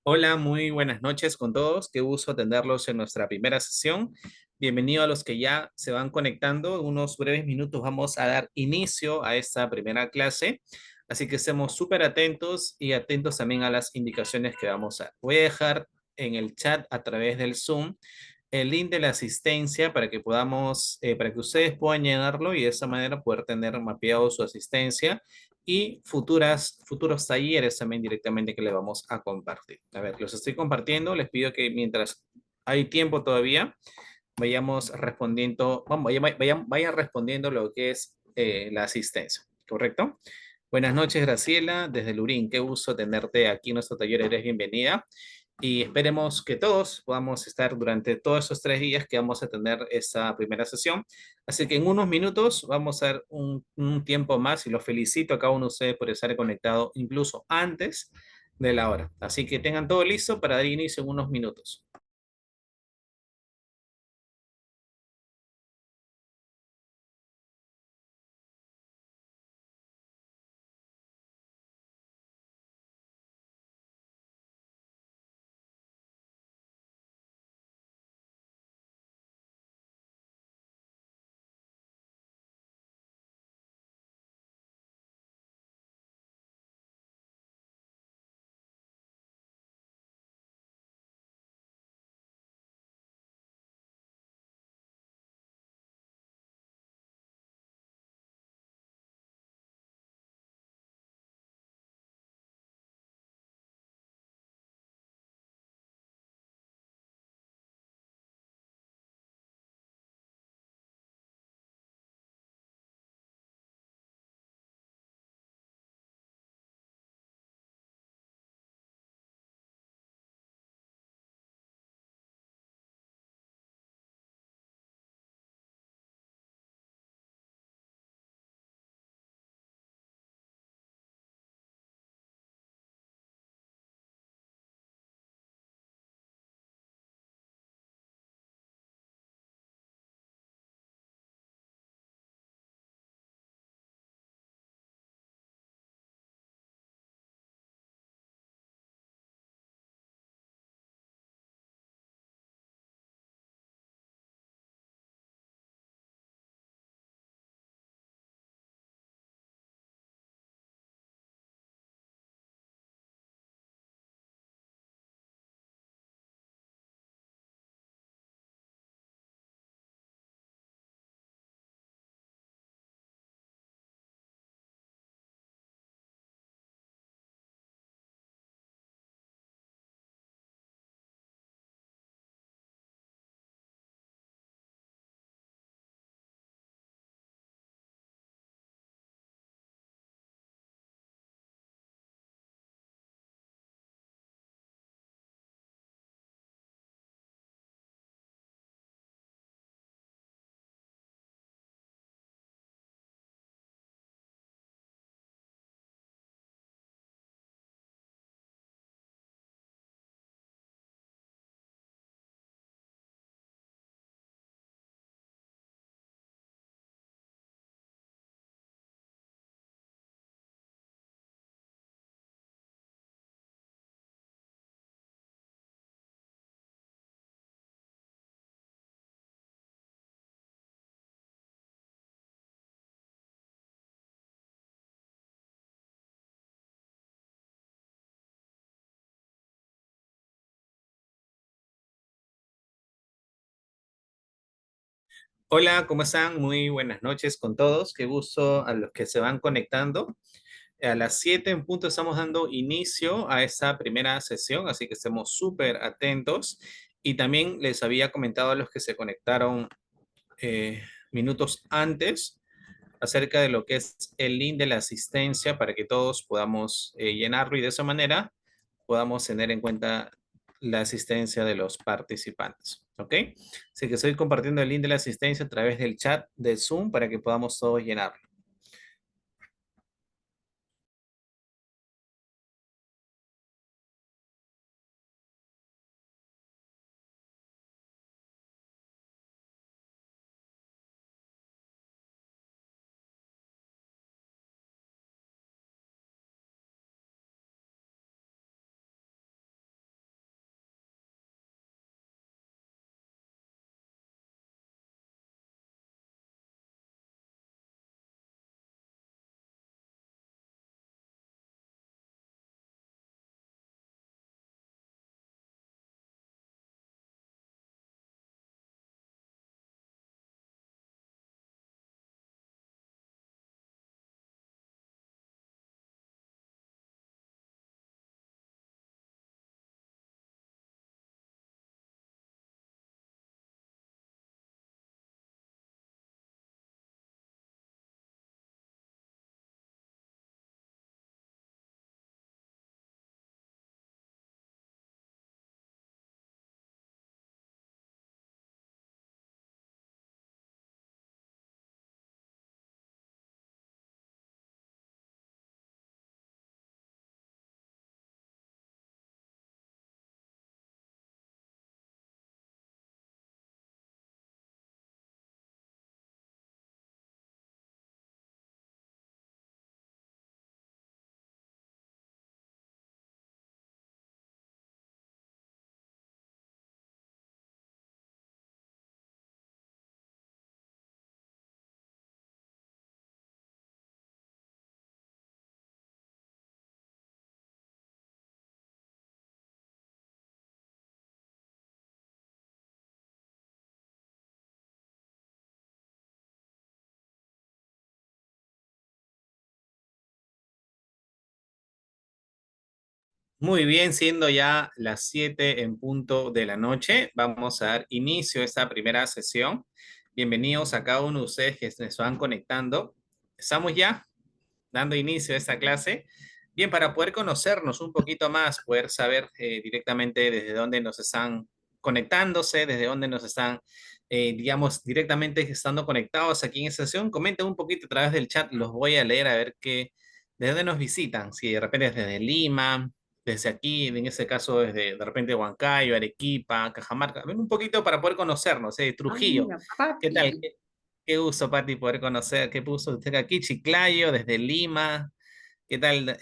Hola, muy buenas noches con todos. Qué gusto atenderlos en nuestra primera sesión. Bienvenido a los que ya se van conectando. En unos breves minutos vamos a dar inicio a esta primera clase. Así que estemos súper atentos y atentos también a las indicaciones que vamos a dar. Voy a dejar en el chat a través del Zoom el link de la asistencia para que para que ustedes puedan llenarlo y de esa manera poder tener mapeado su asistencia y futuros talleres también directamente que le vamos a compartir. A ver, los estoy compartiendo. Les pido que mientras hay tiempo todavía, vayamos respondiendo, vayan respondiendo lo que es la asistencia, ¿correcto? Buenas noches, Graciela, desde Lurín. Qué gusto tenerte aquí en nuestro taller. Eres bienvenida. Y esperemos que todos podamos estar durante todos esos 3 días que vamos a tener esta primera sesión. Así que en unos minutos vamos a dar un tiempo más y los felicito a cada uno de ustedes por estar conectado incluso antes de la hora. Así que tengan todo listo para dar inicio en unos minutos. Hola, ¿cómo están? Muy buenas noches con todos. Qué gusto a los que se van conectando. A las 7 en punto estamos dando inicio a esta primera sesión, así que estemos súper atentos. Y también les había comentado a los que se conectaron minutos antes acerca de lo que es el link de la asistencia para que todos podamos llenarlo y de esa manera podamos tener en cuenta la asistencia de los participantes. ¿Ok? Así que estoy compartiendo el link de la asistencia a través del chat de Zoom para que podamos todos llenarlo. Muy bien, siendo ya las 7 en punto de la noche, vamos a dar inicio a esta primera sesión. Bienvenidos a cada uno de ustedes que se van conectando. Estamos ya dando inicio a esta clase. Bien, para poder conocernos un poquito más, poder saber directamente desde dónde nos están conectándose, desde dónde nos están, digamos, directamente estando conectados aquí en esta sesión, comenten un poquito a través del chat, los voy a leer a ver qué, de dónde nos visitan, si de repente es desde Lima, desde aquí, en ese caso desde de repente Huancayo, Arequipa, Cajamarca, ven un poquito para poder conocernos, Ah, Trujillo. mira, ¿Qué tal? Pati. Qué gusto, Pati, poder conocer, qué puso usted aquí, Chiclayo, desde Lima. ¿Qué tal,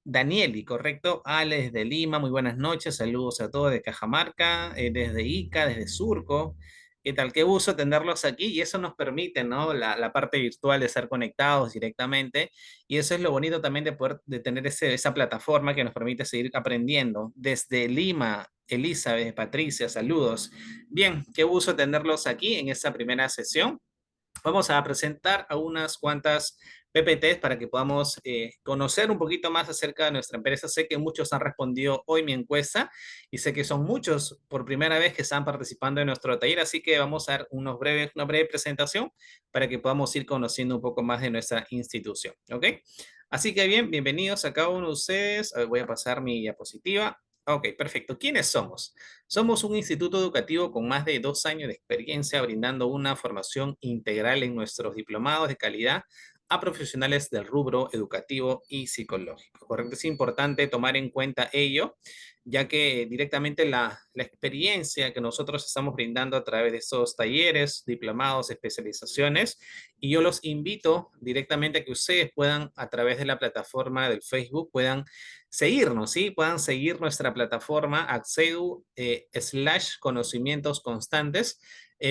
Danieli, correcto? Ale desde Lima, muy buenas noches, saludos a todos de Cajamarca, desde Ica, desde Surco. ¿Qué tal? Qué gusto tenerlos aquí y eso nos permite, ¿no? La parte virtual de estar conectados directamente y eso es lo bonito también de poder de tener esa plataforma que nos permite seguir aprendiendo. Desde Lima, Elizabeth, Patricia, saludos. Bien, qué gusto tenerlos aquí en esta primera sesión. Vamos a presentar a unas cuantas PPTs para que podamos conocer un poquito más acerca de nuestra empresa. Sé que muchos han respondido hoy mi encuesta y sé que son muchos por primera vez que están participando en nuestro taller, así que vamos a dar una breve presentación para que podamos ir conociendo un poco más de nuestra institución. ¿Ok? Así que bien, bienvenidos a cada uno de ustedes. A ver, voy a pasar mi diapositiva. Ok, perfecto. ¿Quiénes somos? Somos un instituto educativo con más de 2 años de experiencia brindando una formación integral en nuestros diplomados de calidad a profesionales del rubro educativo y psicológico. Correcto, es importante tomar en cuenta ello, ya que directamente la experiencia que nosotros estamos brindando a través de estos talleres, diplomados, especializaciones, y yo los invito directamente a que ustedes puedan, a través de la plataforma del Facebook, puedan seguirnos, ¿sí? Puedan seguir nuestra plataforma Accedu /conocimientos constantes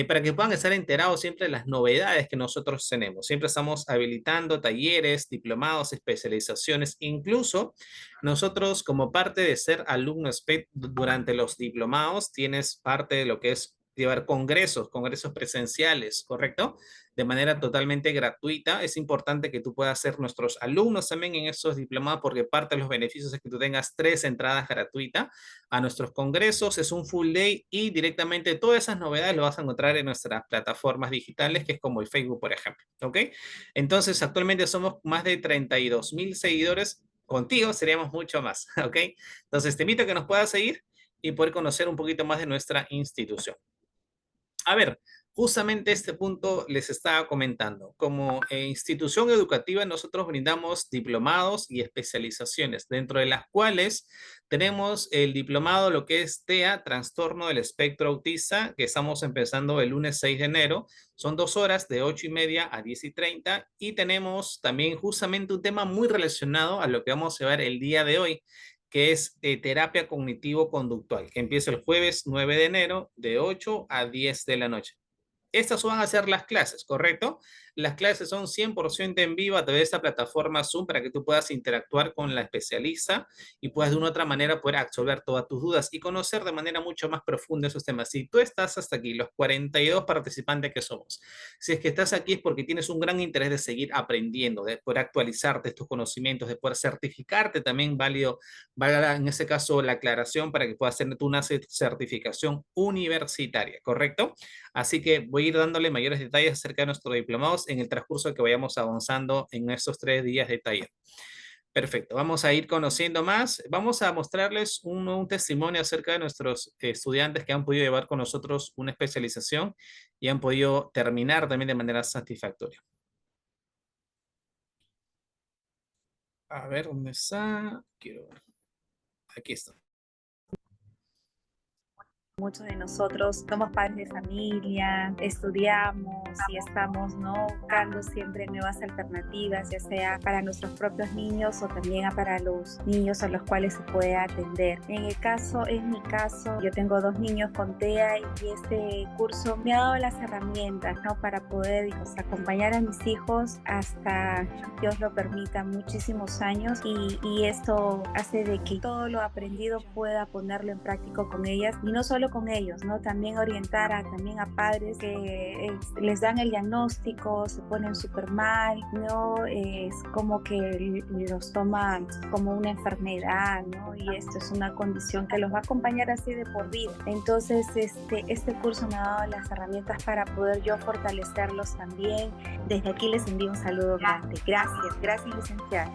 para que puedan estar enterados siempre de las novedades que nosotros tenemos. Siempre estamos habilitando talleres, diplomados, especializaciones, incluso nosotros como parte de ser alumno SPED durante los diplomados, tienes parte de lo que es llevar congresos presenciales, ¿correcto? De manera totalmente gratuita. Es importante que tú puedas ser nuestros alumnos también en estos diplomados porque parte de los beneficios es que tú tengas 3 entradas gratuitas a nuestros congresos, es un full day y directamente todas esas novedades lo vas a encontrar en nuestras plataformas digitales, que es como el Facebook, por ejemplo, ¿ok? Entonces, actualmente somos más de 32,000 seguidores. Contigo seríamos mucho más, ¿ok? Entonces, te invito a que nos puedas seguir y poder conocer un poquito más de nuestra institución. A ver, justamente este punto les estaba comentando. Como institución educativa, nosotros brindamos diplomados y especializaciones, dentro de las cuales tenemos el diplomado, lo que es TEA, Trastorno del Espectro Autista, que estamos empezando el lunes 6 de enero. Son 2 horas de 8:30 a 10:30. Y tenemos también justamente un tema muy relacionado a lo que vamos a ver el día de hoy, que es terapia cognitivo-conductual, que empieza el jueves 9 de enero de 8 a 10 de la noche. Estas van a ser las clases, ¿correcto? Las clases son 100% en vivo a través de esta plataforma Zoom para que tú puedas interactuar con la especialista y puedas de una u otra manera poder absolver todas tus dudas y conocer de manera mucho más profunda esos temas. Si tú estás hasta aquí, los 42 participantes que somos, si es que estás aquí es porque tienes un gran interés de seguir aprendiendo, de poder actualizarte tus conocimientos, de poder certificarte también válido, valga en ese caso la aclaración para que puedas tener una certificación universitaria, ¿correcto? Así que voy a ir dándole mayores detalles acerca de nuestros diplomados en el transcurso que vayamos avanzando en estos 3 días de taller. Perfecto, vamos a ir conociendo más. Vamos a mostrarles un testimonio acerca de nuestros estudiantes que han podido llevar con nosotros una especialización y han podido terminar también de manera satisfactoria. A ver, ¿dónde está? Quiero ver. Aquí está. Muchos de nosotros somos padres de familia, estudiamos y estamos, ¿no?, buscando siempre nuevas alternativas, ya sea para nuestros propios niños o también para los niños a los cuales se puede atender. En mi caso, yo tengo 2 niños con TEA y este curso me ha dado las herramientas, ¿no?, para poder acompañar a mis hijos hasta, Dios lo permita, muchísimos años y esto hace de que todo lo aprendido pueda ponerlo en práctica con ellas y no solo con ellos, ¿no? También orientar también a padres que les dan el diagnóstico, se ponen súper mal, ¿no? Es como que los toman como una enfermedad, ¿no? Y esto es una condición que los va a acompañar así de por vida. Entonces, este curso me ha dado las herramientas para poder yo fortalecerlos también. Desde aquí les envío un saludo grande. Gracias, licenciada.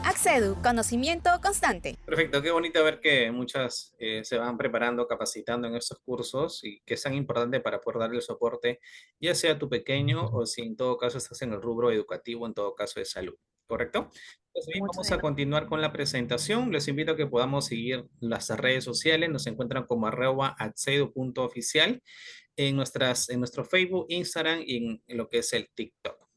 Accedu, conocimiento constante. Perfecto, qué bonito ver que muchas se van preparando, capacitando en estos cursos y que es tan importante para poder darle el soporte, ya sea tu pequeño o si en todo caso estás en el rubro educativo, en todo caso de salud, ¿correcto? Entonces, bien, Muchas vamos a continuar con la presentación. Les invito a que podamos seguir las redes sociales. Nos encuentran como @accedu.oficial en nuestro Facebook, Instagram y en lo que es el TikTok.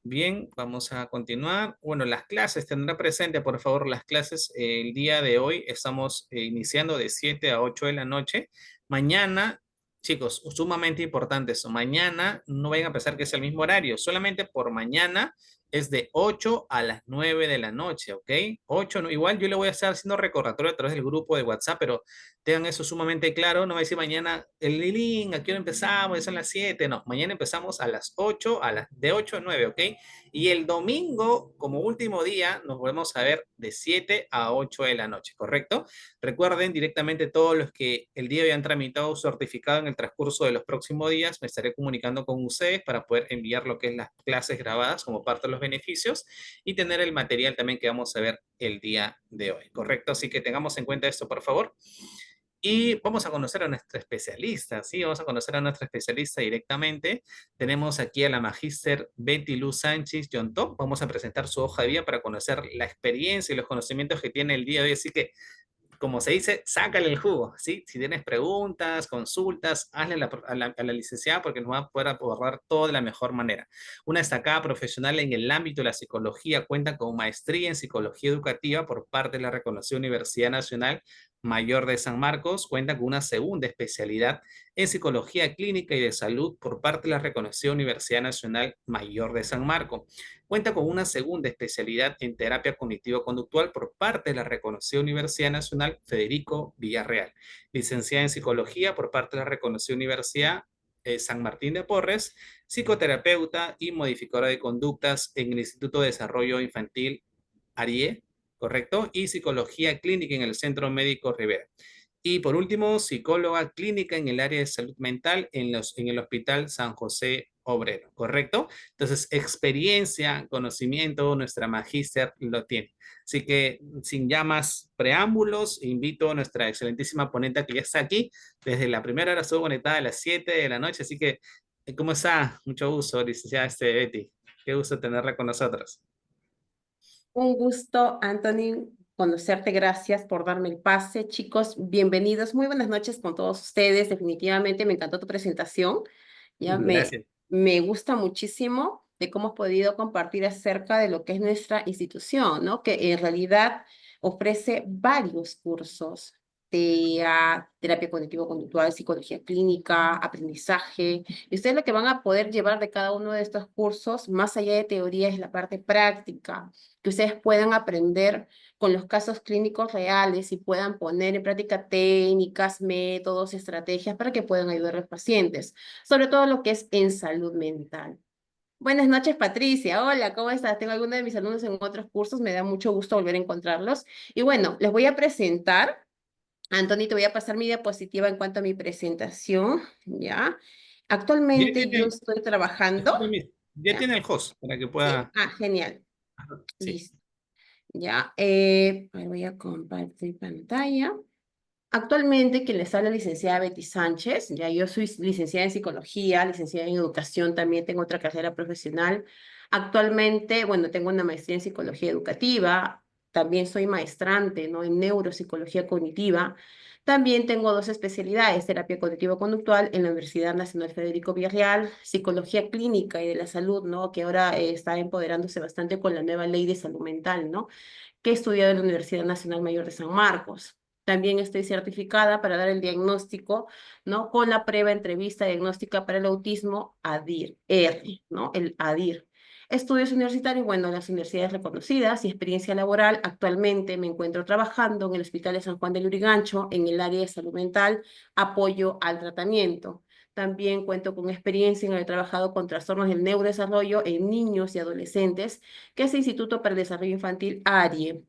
Bien, vamos a continuar. Bueno, las clases, tendrá presente, por favor, las clases. El día de hoy estamos iniciando de 7 a 8 de la noche. Mañana, chicos, sumamente importante eso. Mañana no vayan a pensar que es el mismo horario, solamente por mañana es de 8 a las 9 de la noche, ¿ok? 8, no, igual yo le voy a estar haciendo recordatorio a través del grupo de WhatsApp, pero tengan eso sumamente claro. No va a decir mañana, el link, ¿a qué hora empezamos? Son las 7. No, mañana empezamos a las 8, de 8 a 9, ¿ok? Y el domingo, como último día, nos volvemos a ver de 7 a 8 de la noche, ¿correcto? Recuerden directamente todos los que el día de hoy han tramitado su certificado en el transcurso de los próximos días, me estaré comunicando con ustedes para poder enviar lo que es las clases grabadas como parte de los beneficios y tener el material también que vamos a ver el día de hoy, ¿correcto? Así que tengamos en cuenta esto, por favor. Y vamos a conocer a nuestra especialista, ¿sí? Vamos a conocer a nuestra especialista directamente. Tenemos aquí a la magíster Betty Luz Sánchez Yontop. Vamos a presentar su hoja de vida para conocer la experiencia y los conocimientos que tiene el día de hoy. Así que, como se dice, sácale el jugo, ¿sí? Si tienes preguntas, consultas, hazle a la licenciada porque nos va a poder abordar todo de la mejor manera. Una destacada profesional en el ámbito de la psicología, cuenta con maestría en psicología educativa por parte de la reconocida Universidad Nacional Mayor de San Marcos, cuenta con una segunda especialidad en psicología clínica y de salud por parte de la reconocida Universidad Nacional Mayor de San Marcos. Cuenta con una segunda especialidad en terapia cognitivo-conductual por parte de la reconocida Universidad Nacional Federico Villarreal. Licenciada en psicología por parte de la reconocida Universidad San Martín de Porres, psicoterapeuta y modificadora de conductas en el Instituto de Desarrollo Infantil ARIE, ¿correcto? Y psicología clínica en el Centro Médico Rivera. Y por último, psicóloga clínica en el área de salud mental en el Hospital San José Obrero, ¿correcto? Entonces, experiencia, conocimiento, nuestra magíster lo tiene. Así que, sin ya más preámbulos, invito a nuestra excelentísima ponente que ya está aquí. Desde la primera hora estuvo conectada a las 7 de la noche, así que, ¿cómo está? Mucho gusto, licenciada Betty. Qué gusto tenerla con nosotros. Un gusto, Anthony, conocerte. Gracias por darme el pase. Chicos, bienvenidos. Muy buenas noches con todos ustedes. Definitivamente me encantó tu presentación. Ya Gracias. me gusta muchísimo de cómo has podido compartir acerca de lo que es nuestra institución, ¿no? Que en realidad ofrece varios cursos de terapia cognitivo-conductual, psicología clínica, aprendizaje. Y ustedes lo que van a poder llevar de cada uno de estos cursos, más allá de teoría, es la parte práctica, que ustedes puedan aprender con los casos clínicos reales y puedan poner en práctica técnicas, métodos, estrategias para que puedan ayudar a los pacientes, sobre todo lo que es en salud mental. Buenas noches, Patricia. Hola, ¿cómo estás? Tengo algunos de mis alumnos en otros cursos, me da mucho gusto volver a encontrarlos. Y bueno, les voy a presentar. Anthony, te voy a pasar mi diapositiva en cuanto a mi presentación, ¿ya? Ya Actualmente yo tiene, estoy trabajando, ya ¿ya? tiene el host para que ¿Sí? pueda. Genial. Sí. Listo. Ya, voy a compartir pantalla. Actualmente quien les habla es la licenciada Betty Sánchez, ya yo soy licenciada en psicología, licenciada en educación, también tengo otra carrera profesional. Actualmente, bueno, tengo una maestría en psicología educativa, también soy maestrante, ¿no? En neuropsicología cognitiva. También tengo dos especialidades, terapia cognitivo-conductual en la Universidad Nacional Federico Villarreal, psicología clínica y de la salud, ¿no? Que ahora está empoderándose bastante con la nueva ley de salud mental, ¿no? Que he estudiado en la Universidad Nacional Mayor de San Marcos. También estoy certificada para dar el diagnóstico, ¿no? Con la prueba entrevista diagnóstica para el autismo ADIR, R, ¿no? El ADIR. Estudios universitarios, bueno, las universidades reconocidas y experiencia laboral. Actualmente me encuentro trabajando en el Hospital de San Juan de Lurigancho en el área de salud mental, apoyo al tratamiento. También cuento con experiencia en haber trabajado con trastornos del neurodesarrollo en niños y adolescentes, que es el Instituto para el Desarrollo Infantil ARIE.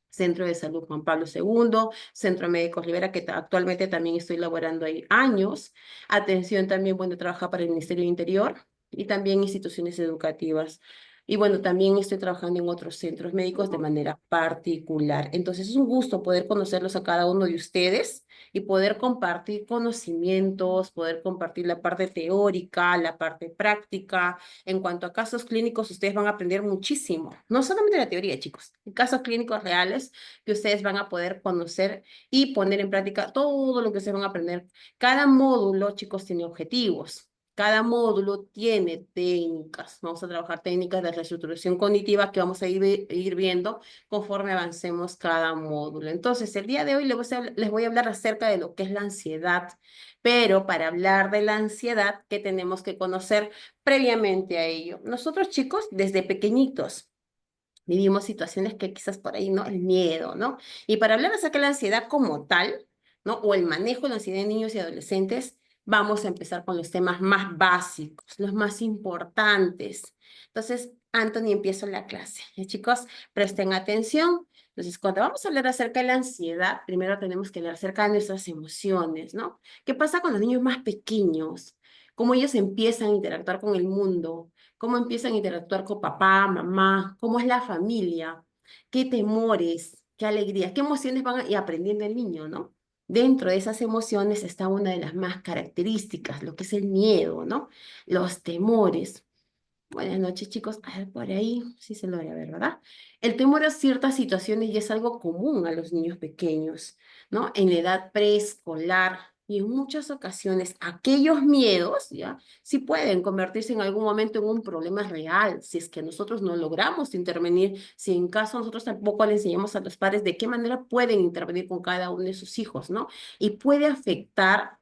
Centro de Salud Juan Pablo II, Centro Médico Rivera, que actualmente también estoy laborando ahí años. Atención también, bueno, trabaja para el Ministerio del Interior y también instituciones educativas. Y bueno, también estoy trabajando en otros centros médicos de manera particular. Entonces es un gusto poder conocerlos a cada uno de ustedes y poder compartir conocimientos, poder compartir la parte teórica, la parte práctica. En cuanto a casos clínicos, ustedes van a aprender muchísimo, no solamente la teoría, chicos, en casos clínicos reales que ustedes van a poder conocer y poner en práctica todo lo que se van a aprender. Cada módulo, chicos, tiene objetivos. Cada módulo tiene técnicas. Vamos a trabajar técnicas de reestructuración cognitiva que vamos a ir viendo conforme avancemos cada módulo. Entonces, el día de hoy les voy a hablar acerca de lo que es la ansiedad. Pero para hablar de la ansiedad, ¿qué tenemos que conocer previamente a ello? Nosotros, chicos, desde pequeñitos, vivimos situaciones que quizás por ahí, ¿no? El miedo, ¿no? Y para hablar acerca de la ansiedad como tal, ¿no? O el manejo de la ansiedad en niños y adolescentes, vamos a empezar con los temas más básicos, los más importantes. Entonces, Anthony, empiezo la clase. Chicos, presten atención. Entonces, cuando vamos a hablar acerca de la ansiedad, primero tenemos que hablar acerca de nuestras emociones, ¿no? ¿Qué pasa con los niños más pequeños? ¿Cómo ellos empiezan a interactuar con el mundo? ¿Cómo empiezan a interactuar con papá, mamá? ¿Cómo es la familia? ¿Qué temores? ¿Qué alegrías? ¿Qué emociones van y aprendiendo el niño, ¿no? Dentro de esas emociones está una de las más características, lo que es el miedo, ¿no? Los temores. Buenas noches, chicos. A ver, por ahí sí se logra ver, ¿verdad? El temor a ciertas situaciones ya es algo común a los niños pequeños, ¿no? En la edad preescolar y en muchas ocasiones aquellos miedos, ¿ya? Sí pueden convertirse en algún momento en un problema real si es que nosotros no logramos intervenir, si en caso nosotros tampoco le enseñamos a los padres de qué manera pueden intervenir con cada uno de sus hijos, ¿no? Y puede afectar.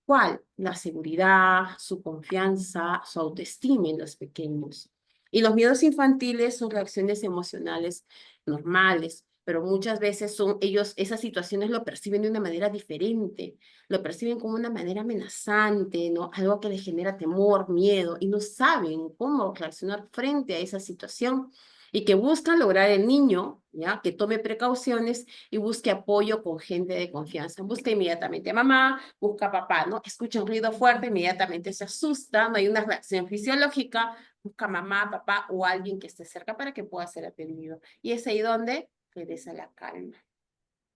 ¿Cuál? La seguridad, su confianza, su autoestima en los pequeños. Y los miedos infantiles son reacciones emocionales normales, pero muchas veces son ellos, esas situaciones lo perciben de una manera diferente, lo perciben como una manera amenazante, ¿no? Algo que les genera temor, miedo, y no saben cómo reaccionar frente a esa situación y que buscan lograr el niño, ¿ya? Que tome precauciones y busque apoyo con gente de confianza. Busca inmediatamente a mamá, busca a papá, ¿no? Escucha un ruido fuerte, inmediatamente se asusta, no hay una reacción fisiológica, busca a mamá, papá o alguien que esté cerca para que pueda ser atendido. Y es ahí donde regresa la calma.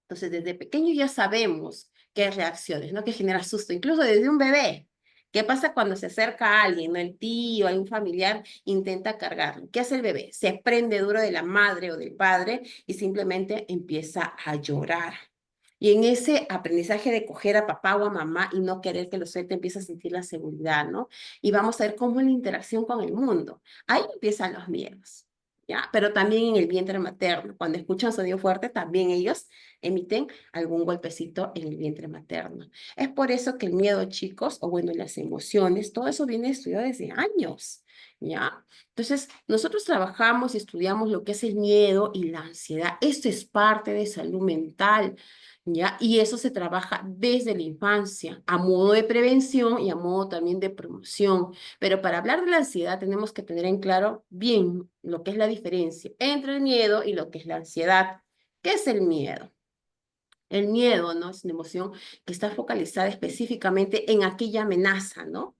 Entonces, desde pequeño ya sabemos qué reacciones, ¿no? Que genera susto, incluso desde un bebé. ¿Qué pasa cuando se acerca a alguien, ¿no? El tío, algún familiar, intenta cargarlo? ¿Qué hace el bebé? Se prende duro de la madre o del padre y simplemente empieza a llorar. Y en ese aprendizaje de coger a papá o a mamá y no querer que lo suelte, empieza a sentir la seguridad, ¿no? Y vamos a ver cómo es la interacción con el mundo. Ahí empiezan los miedos, ¿ya? Pero también en el vientre materno. Cuando escuchan sonido fuerte, también ellos emiten algún golpecito en el vientre materno. Es por eso que el miedo, chicos, o bueno, las emociones, todo eso viene estudiado desde años, ¿ya? Entonces, nosotros trabajamos y estudiamos lo que es el miedo y la ansiedad. Esto es parte de salud mental, ¿ya? Y eso se trabaja desde la infancia, a modo de prevención y a modo también de promoción. Pero para hablar de la ansiedad tenemos que tener en claro bien lo que es la diferencia entre el miedo y lo que es la ansiedad. ¿Qué es el miedo? El miedo, ¿no? Es una emoción que está focalizada específicamente en aquella amenaza, ¿no?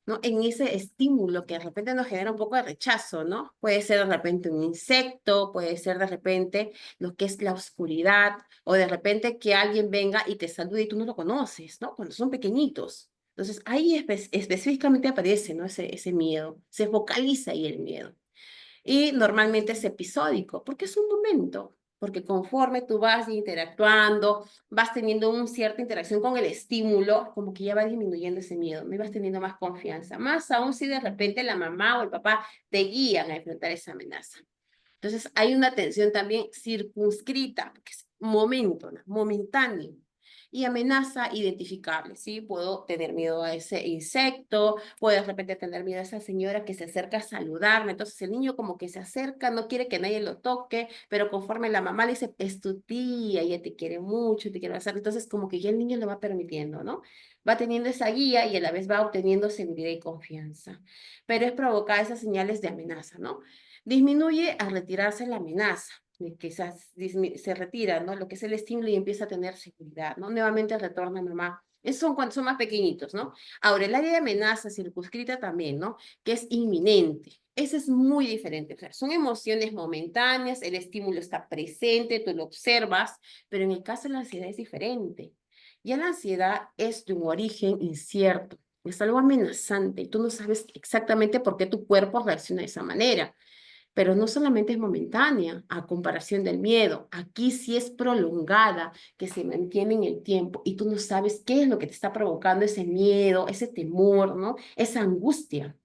¿No? En ese estímulo que de repente nos genera un poco de rechazo, ¿no? Puede ser de repente un insecto, puede ser de repente lo que es la oscuridad, o de repente que alguien venga y te salude y tú no lo conoces, ¿no? Cuando son pequeñitos. Entonces ahí específicamente aparece, ¿no? Ese miedo, se focaliza ahí el miedo. Y normalmente es episódico, porque es un momento, porque conforme tú vas interactuando, vas teniendo una cierta interacción con el estímulo, como que ya va disminuyendo ese miedo, me vas teniendo más confianza, más aún si de repente la mamá o el papá te guían a enfrentar esa amenaza. Entonces hay una atención también circunscrita, porque es un momento, ¿no? Momentáneo. Y amenaza identificable, ¿sí? Puedo tener miedo a ese insecto, puedo de repente tener miedo a esa señora que se acerca a saludarme. Entonces el niño como que se acerca, no quiere que nadie lo toque, pero conforme la mamá le dice, es tu tía, ella te quiere mucho, te quiere hacer. Entonces como que ya el niño lo va permitiendo, ¿no? Va teniendo esa guía y a la vez va obteniendo seguridad y confianza. Pero es provocar esas señales de amenaza, ¿no? Disminuye al retirarse la amenaza. Quizás se retira, ¿no? Lo que es el estímulo y empieza a tener seguridad, ¿no? Nuevamente retorna mamá. Esos son cuando son más pequeñitos, ¿no? Ahora, el área de amenaza circunscrita también, ¿no? Que es inminente. Ese es muy diferente. O sea, son emociones momentáneas, el estímulo está presente, tú lo observas, pero en el caso de la ansiedad es diferente. Ya la ansiedad es de un origen incierto, es algo amenazante y tú no sabes exactamente por qué tu cuerpo reacciona de esa manera. Pero no solamente es momentánea a comparación del miedo, aquí sí es prolongada, que se mantiene en el tiempo y tú no sabes qué es lo que te está provocando ese miedo, ese temor, ¿no? Esa angustia.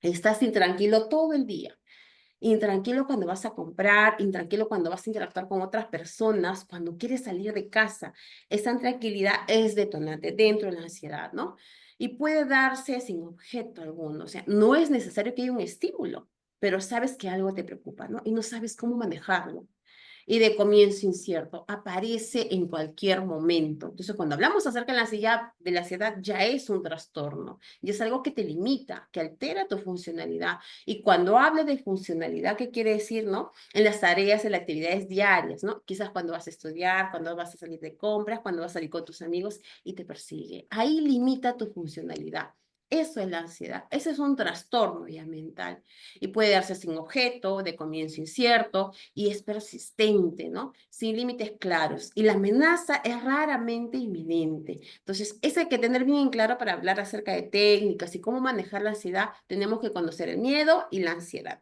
Estás intranquilo todo el día. Intranquilo cuando vas a comprar, intranquilo cuando vas a interactuar con otras personas, cuando quieres salir de casa. Esa intranquilidad es detonante dentro de la ansiedad, ¿no? Y puede darse sin objeto alguno. O sea, no es necesario que haya un estímulo, pero sabes que algo te preocupa, ¿no? Y no sabes cómo manejarlo y de comienzo incierto, aparece en cualquier momento. Entonces, cuando hablamos acerca de la ansiedad, ya es un trastorno, y es algo que te limita, que altera tu funcionalidad. Y cuando hablo de funcionalidad, ¿qué quiere decir, no? En las tareas, en las actividades diarias, ¿no? Quizás cuando vas a estudiar, cuando vas a salir de compras, cuando vas a salir con tus amigos y te persigue. Ahí limita tu funcionalidad. Eso es la ansiedad. Ese es un trastorno ya mental y puede darse sin objeto, de comienzo incierto, y es persistente, ¿no? Sin límites claros. Y la amenaza es raramente inminente. Entonces, eso hay que tener bien claro para hablar acerca de técnicas y cómo manejar la ansiedad. Tenemos que conocer el miedo y la ansiedad.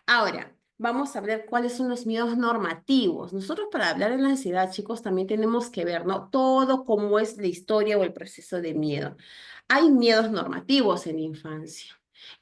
Ahora, vamos a ver cuáles son los miedos normativos. Nosotros para hablar de la ansiedad, chicos, también tenemos que ver, ¿no? Todo cómo es la historia o el proceso de miedo. Hay miedos normativos en la infancia.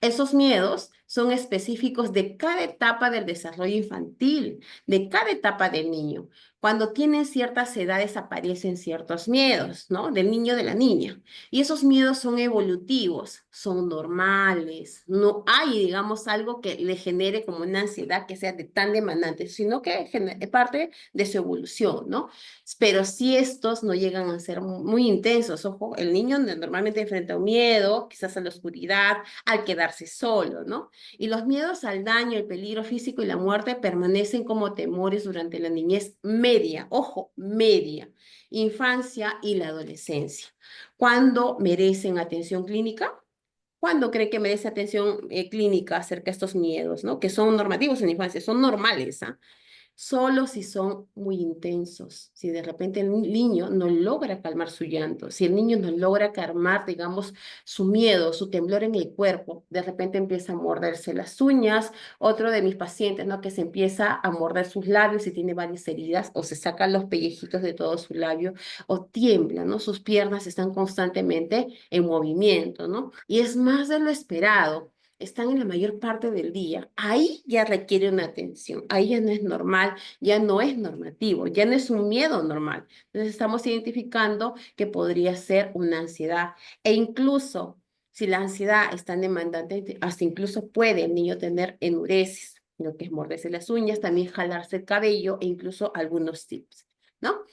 Esos miedos son específicos de cada etapa del desarrollo infantil, de cada etapa del niño. Cuando tienen ciertas edades aparecen ciertos miedos, ¿no? Del niño, de la niña. Y esos miedos son evolutivos, son normales. No hay, digamos, algo que le genere como una ansiedad que sea de tan demandante, sino que es parte de su evolución, ¿no? Pero si estos no llegan a ser muy intensos, ojo, el niño normalmente enfrenta un miedo, quizás a la oscuridad, al quedarse solo, ¿no? Y los miedos al daño, el peligro físico y la muerte permanecen como temores durante la niñez media, ojo, media, infancia y la adolescencia. ¿Cuándo merecen atención clínica? ¿Cuándo cree que merece atención clínica acerca de estos miedos, ¿no? Que son normativos en la infancia, son normales, ¿ah? Solo si son muy intensos, si de repente el niño no logra calmar su llanto, si el niño no logra calmar, digamos, su miedo, su temblor en el cuerpo, de repente empieza a morderse las uñas, otro de mis pacientes, ¿no? Que se empieza a morder sus labios y tiene varias heridas, o se sacan los pellejitos de todo su labio, o tiembla, ¿no? Sus piernas están constantemente en movimiento, ¿no? Y es más de lo esperado, están en la mayor parte del día, ahí ya requiere una atención, ahí ya no es normal, ya no es normativo, ya no es un miedo normal. Entonces estamos identificando que podría ser una ansiedad e incluso si la ansiedad es tan demandante, hasta incluso puede el niño tener enuresis, lo que es morderse las uñas, también jalarse el cabello e incluso algunos tips, ¿no?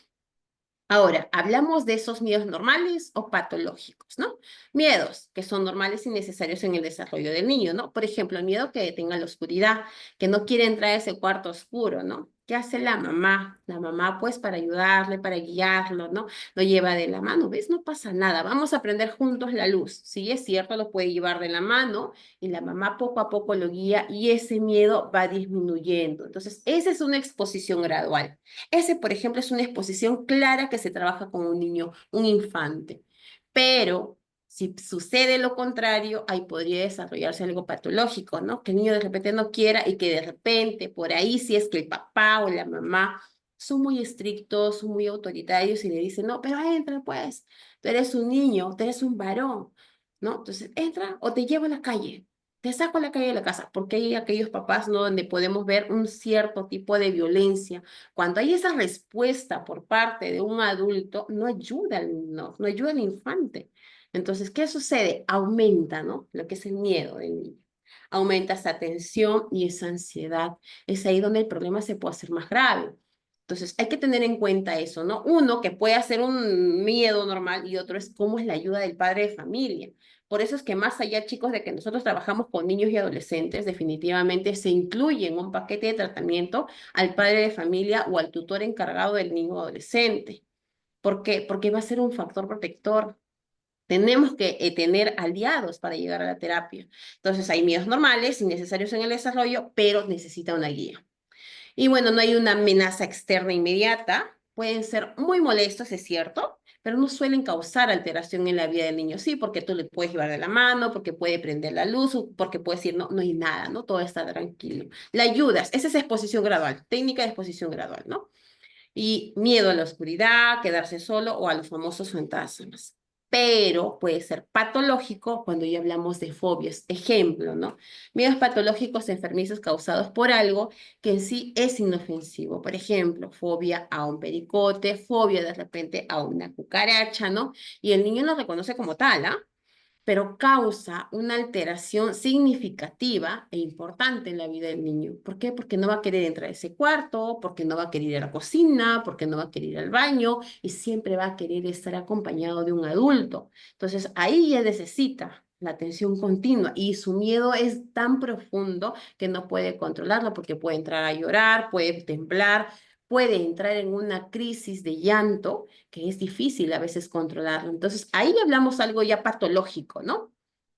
Ahora, hablamos de esos miedos normales o patológicos, ¿no? Miedos que son normales y necesarios en el desarrollo del niño, ¿no? Por ejemplo, el miedo que tenga la oscuridad, que no quiere entrar a ese cuarto oscuro, ¿no? ¿Qué hace la mamá? La mamá, pues, para ayudarle, para guiarlo, ¿no? Lo lleva de la mano, ¿ves? No pasa nada, vamos a prender juntos la luz. Sí, es cierto, lo puede llevar de la mano y la mamá poco a poco lo guía y ese miedo va disminuyendo. Entonces, esa es una exposición gradual. Ese, por ejemplo, es una exposición clara que se trabaja con un niño, un infante. Pero si sucede lo contrario, ahí podría desarrollarse algo patológico, ¿no? Que el niño de repente no quiera y que de repente, por ahí, si es que el papá o la mamá son muy estrictos, son muy autoritarios y le dicen, no, pero entra pues, tú eres un niño, tú eres un varón, ¿no? Entonces, entra o te llevo a la calle. te saco a la calle de la casa, porque hay aquellos papás, ¿no? Donde podemos ver un cierto tipo de violencia. Cuando hay esa respuesta por parte de un adulto, no ayuda no ayuda al infante. Entonces, ¿qué sucede? Aumenta, ¿no? Lo que es el miedo del niño. Aumenta esa tensión y esa ansiedad. Es ahí donde el problema se puede hacer más grave. Entonces, hay que tener en cuenta eso, ¿no? Uno, que puede ser un miedo normal y otro es cómo es la ayuda del padre de familia. Por eso es que más allá, chicos, de que nosotros trabajamos con niños y adolescentes, definitivamente se incluye en un paquete de tratamiento al padre de familia o al tutor encargado del niño o adolescente. ¿Por qué? Porque va a ser un factor protector. Tenemos que tener aliados para llegar a la terapia. Entonces, hay miedos normales, innecesarios en el desarrollo, pero necesita una guía. Y bueno, no hay una amenaza externa inmediata. Pueden ser muy molestos, es cierto, pero no suelen causar alteración en la vida del niño. Sí, porque tú le puedes llevar de la mano, porque puede prender la luz, o porque puede decir, no, no hay nada, ¿no? Todo está tranquilo. La ayudas, esa es exposición gradual, técnica de exposición gradual, ¿no? Y miedo a la oscuridad, quedarse solo o a los famosos fantasmas. Pero puede ser patológico cuando ya hablamos de fobias. Ejemplo, ¿no? Miedos patológicos enfermizos causados por algo que en sí es inofensivo. Por ejemplo, fobia a un pericote, fobia de repente a una cucaracha, ¿no? Y el niño lo reconoce como tal, ¿ah? Pero causa una alteración significativa e importante en la vida del niño. ¿Por qué? Porque no va a querer entrar a ese cuarto, porque no va a querer ir a la cocina, porque no va a querer ir al baño y siempre va a querer estar acompañado de un adulto. Entonces ahí ya necesita la atención continua y su miedo es tan profundo que no puede controlarlo porque puede entrar a llorar, puede temblar, puede entrar en una crisis de llanto que es difícil a veces controlarlo. Entonces, ahí hablamos algo ya patológico, ¿no?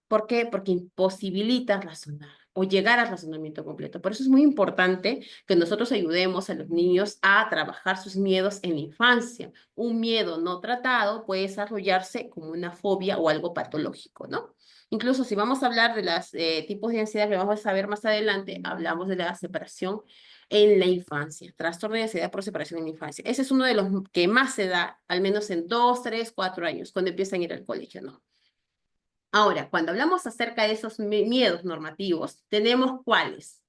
¿Por qué? Porque imposibilita razonar o llegar al razonamiento completo. Por eso es muy importante que nosotros ayudemos a los niños a trabajar sus miedos en la infancia. Un miedo no tratado puede desarrollarse como una fobia o algo patológico, ¿no? Incluso si vamos a hablar de los tipos de ansiedad que vamos a ver más adelante, hablamos de la separación en la infancia, trastorno de ansiedad por separación en la infancia. Ese es uno de los que más se da, al menos en 2, 3, 4 años, cuando empiezan a ir al colegio, ¿no? Ahora, cuando hablamos acerca de esos miedos normativos, tenemos cuáles,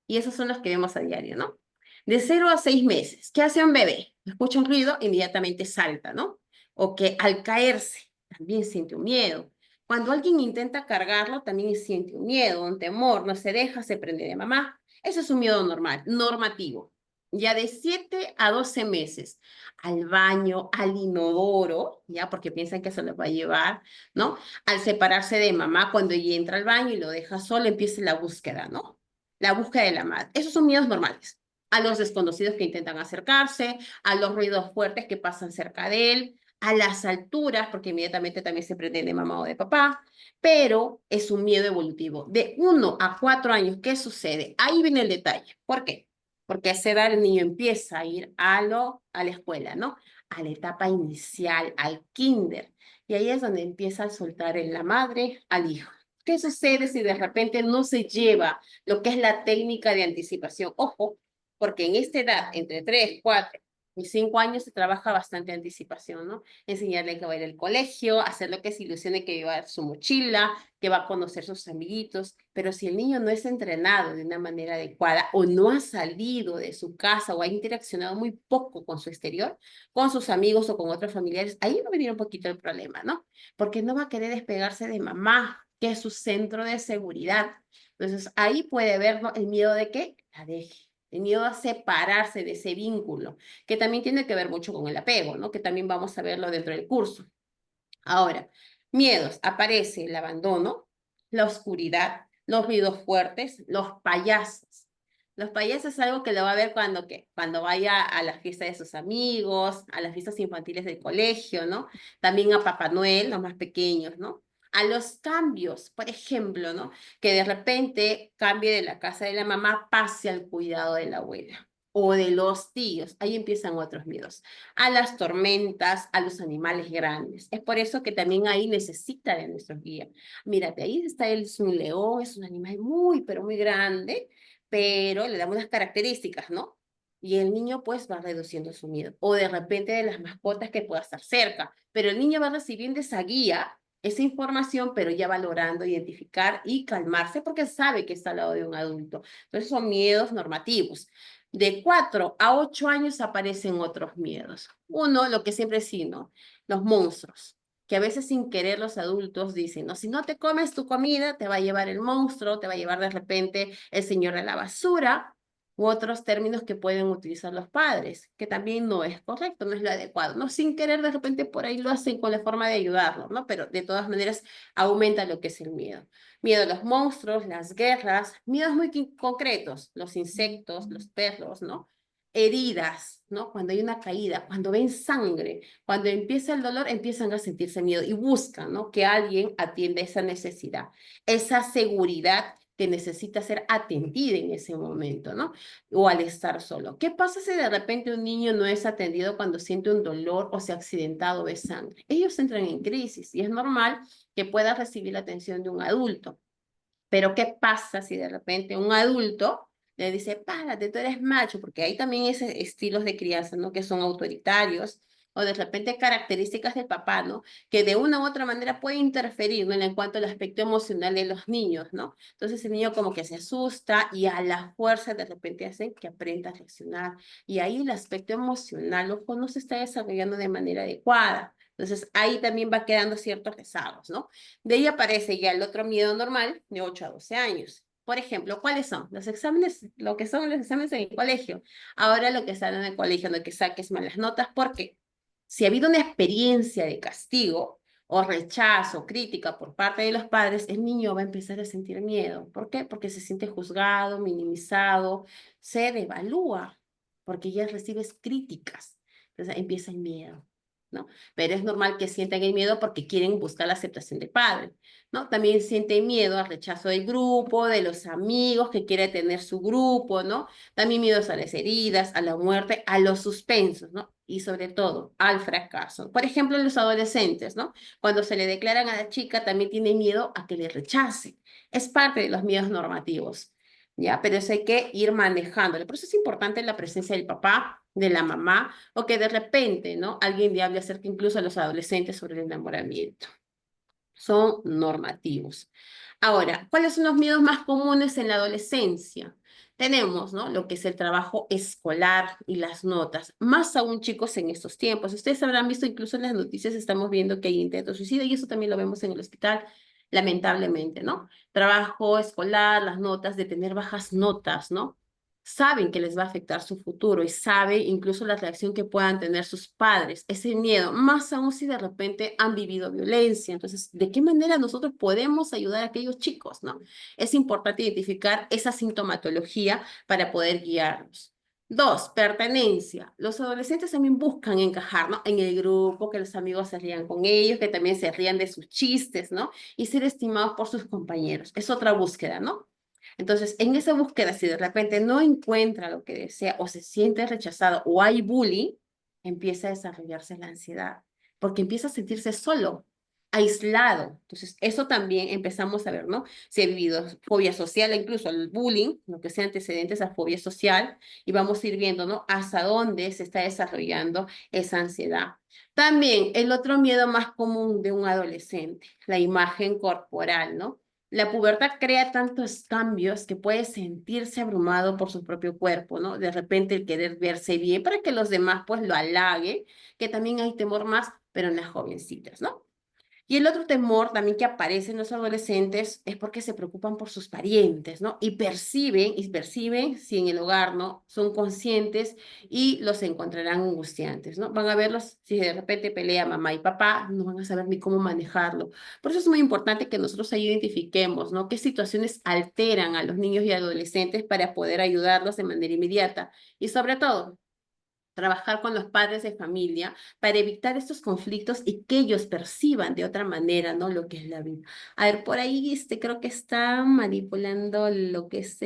y esos son los que vemos a diario, ¿no? De 0 a 6 meses, ¿qué hace un bebé? Escucha un ruido, inmediatamente salta, ¿no? O que al caerse también siente un miedo. Cuando alguien intenta cargarlo, también siente un miedo, un temor, no se deja, se prende de mamá. Eso es un miedo normal, normativo. Ya de 7 a 12 meses, al baño, al inodoro, ya porque piensan que se los va a llevar, ¿no? Al separarse de mamá, cuando ella entra al baño y lo deja solo, empieza la búsqueda, ¿no? La búsqueda de la madre. Esos son miedos normales. A los desconocidos que intentan acercarse, a los ruidos fuertes que pasan cerca de él, a las alturas, porque inmediatamente también se prende de mamá o de papá, pero es un miedo evolutivo. De 1 a 4 años, ¿qué sucede? Ahí viene el detalle. ¿Por qué? Porque a esa edad el niño empieza a ir a la escuela, ¿no? A la etapa inicial, al kinder. Y ahí es donde empieza a soltar en la madre al hijo. ¿Qué sucede si de repente no se lleva lo que es la técnica de anticipación? Ojo, porque en esta edad, entre 3, 4 y 5 años, se trabaja bastante anticipación, ¿no? Enseñarle que va a ir al colegio, hacer lo que se ilusione que va a llevar su mochila, que va a conocer sus amiguitos, pero si el niño no es entrenado de una manera adecuada o no ha salido de su casa o ha interaccionado muy poco con su exterior, con sus amigos o con otros familiares, ahí va a venir un poquito el problema, ¿no? Porque no va a querer despegarse de mamá, que es su centro de seguridad. Entonces, ahí puede haber, ¿no?, el miedo de que la deje, el miedo a separarse de ese vínculo, que también tiene que ver mucho con el apego, ¿no? Que también vamos a verlo dentro del curso. Ahora, miedos, aparece el abandono, la oscuridad, los ruidos fuertes, los payasos. Los payasos es algo que lo va a ver cuando, ¿qué? Cuando vaya a la fiesta de sus amigos, a las fiestas infantiles del colegio, ¿no? También a Papá Noel, los más pequeños, ¿no? A los cambios, por ejemplo, ¿no? Que de repente cambie de la casa de la mamá, pase al cuidado de la abuela o de los tíos. Ahí empiezan otros miedos a las tormentas, a los animales grandes. Es por eso que también ahí necesita de nuestro guía. Mírate, ahí está él, es un león, es un animal muy, pero muy grande, pero le damos unas características, ¿no? Y el niño pues va reduciendo su miedo. O de repente de las mascotas que pueda estar cerca, pero el niño va recibiendo esa guía esa información, pero ya valorando, identificar y calmarse porque sabe que está al lado de un adulto. Entonces son miedos normativos. De 4 a 8 años aparecen otros miedos. Uno, lo que siempre sí, ¿no? Los monstruos, que a veces sin querer los adultos dicen, no, si no te comes tu comida, te va a llevar el monstruo, te va a llevar de repente el señor de la basura, u otros términos que pueden utilizar los padres, que también no es correcto, no es lo adecuado, ¿no? Sin querer, de repente por ahí lo hacen con la forma de ayudarlo, ¿no? Pero de todas maneras aumenta lo que es el miedo. Miedo a los monstruos, las guerras, miedos muy concretos, los insectos, los perros, ¿no? Heridas, ¿no? Cuando hay una caída, cuando ven sangre, cuando empieza el dolor, empiezan a sentirse miedo y buscan, ¿no? Que alguien atienda esa necesidad, esa seguridad que necesita ser atendida en ese momento, ¿no? O al estar solo. ¿Qué pasa si de repente un niño no es atendido cuando siente un dolor o se ha accidentado ve sangre? Ellos entran en crisis y es normal que pueda recibir la atención de un adulto. Pero ¿qué pasa si de repente un adulto le dice, párate, tú eres macho? Porque hay también esos estilos de crianza, ¿no? Que son autoritarios, o de repente características del papá, ¿no? Que de una u otra manera puede interferir, ¿no? En cuanto al aspecto emocional de los niños, ¿no? Entonces el niño como que se asusta y a la fuerza de repente hacen que aprenda a reaccionar. Y ahí el aspecto emocional, ojo, no se está desarrollando de manera adecuada. Entonces ahí también va quedando ciertos rezagos, ¿no? De ahí aparece ya el otro miedo normal de 8 a 12 años. Por ejemplo, ¿cuáles son? Los exámenes, lo que son los exámenes en el colegio. Ahora lo que sale en el colegio, no que saques malas notas, porque si ha habido una experiencia de castigo o rechazo, crítica por parte de los padres, el niño va a empezar a sentir miedo. ¿Por qué? Porque se siente juzgado, minimizado, se devalúa, porque ya recibes críticas. Entonces empieza el miedo, ¿no? Pero es normal que sientan el miedo porque quieren buscar la aceptación del padre, ¿no? También sienten miedo al rechazo del grupo, de los amigos, que quiere tener su grupo, ¿no? También miedos a las heridas, a la muerte, a los suspensos, ¿no? Y sobre todo, al fracaso. Por ejemplo, los adolescentes, ¿no? Cuando se le declaran a la chica, también tiene miedo a que le rechacen. Es parte de los miedos normativos. ¿Ya? Pero eso hay que ir manejándolo. Por eso es importante la presencia del papá, de la mamá, o que de repente, ¿no? Alguien le hable acerca incluso a los adolescentes sobre el enamoramiento. Son normativos. Ahora, ¿cuáles son los miedos más comunes en la adolescencia? Tenemos, ¿no? Lo que es el trabajo escolar y las notas, más aún chicos en estos tiempos. Ustedes habrán visto incluso en las noticias, estamos viendo que hay intentos de suicidio y eso también lo vemos en el hospital, lamentablemente, ¿no? Trabajo escolar, las notas, de tener bajas notas, ¿no? Saben que les va a afectar su futuro y sabe incluso la reacción que puedan tener sus padres, ese miedo, más aún si de repente han vivido violencia. Entonces, ¿de qué manera nosotros podemos ayudar a aquellos chicos, no? Es importante identificar esa sintomatología para poder guiarlos. Dos, pertenencia. Los adolescentes también buscan encajar, ¿no? En el grupo, que los amigos se rían con ellos, que también se rían de sus chistes, ¿no? Y ser estimados por sus compañeros. Es otra búsqueda, ¿no? Entonces, en esa búsqueda, si de repente no encuentra lo que desea o se siente rechazado o hay bullying, empieza a desarrollarse la ansiedad, porque empieza a sentirse solo, aislado. Entonces, eso también empezamos a ver, ¿no? Si ha vivido fobia social, incluso el bullying, lo que sea antecedentes a fobia social, y vamos a ir viendo, ¿no? Hasta dónde se está desarrollando esa ansiedad. También el otro miedo más común de un adolescente, la imagen corporal, ¿no? La pubertad crea tantos cambios que puede sentirse abrumado por su propio cuerpo, ¿no? De repente el querer verse bien para que los demás pues lo halaguen, que también hay temor más, pero en las jovencitas, ¿no? Y el otro temor también que aparece en los adolescentes es porque se preocupan por sus parientes, ¿no? Y perciben si en el hogar, ¿no? Son conscientes y los encontrarán angustiantes, ¿no? Van a verlos, si de repente pelea mamá y papá, no van a saber ni cómo manejarlo. Por eso es muy importante que nosotros ahí identifiquemos, ¿no? Qué situaciones alteran a los niños y adolescentes para poder ayudarlos de manera inmediata. Y sobre todo, trabajar con los padres de familia para evitar estos conflictos y que ellos perciban de otra manera, ¿no? Lo que es la vida. A ver, por ahí creo que está manipulando lo que es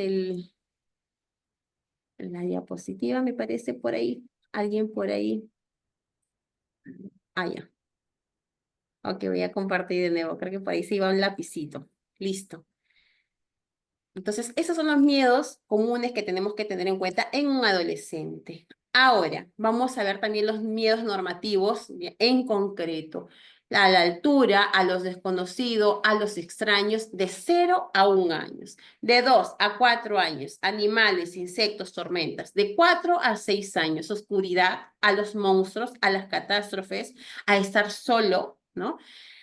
la diapositiva, me parece por ahí. Alguien por ahí. Ah, ya. Ok, voy a compartir de nuevo. Creo que por ahí se iba un lapicito. Listo. Entonces, esos son los miedos comunes que tenemos que tener en cuenta en un adolescente. Ahora, vamos a ver también los miedos normativos en concreto. a la altura, a los desconocidos, a los extraños, de 0 a 1 año, de 2 a 4 años, animales, insectos, tormentas, de 4 a 6 años, oscuridad, a los monstruos, a las catástrofes, a estar solo, ¿no?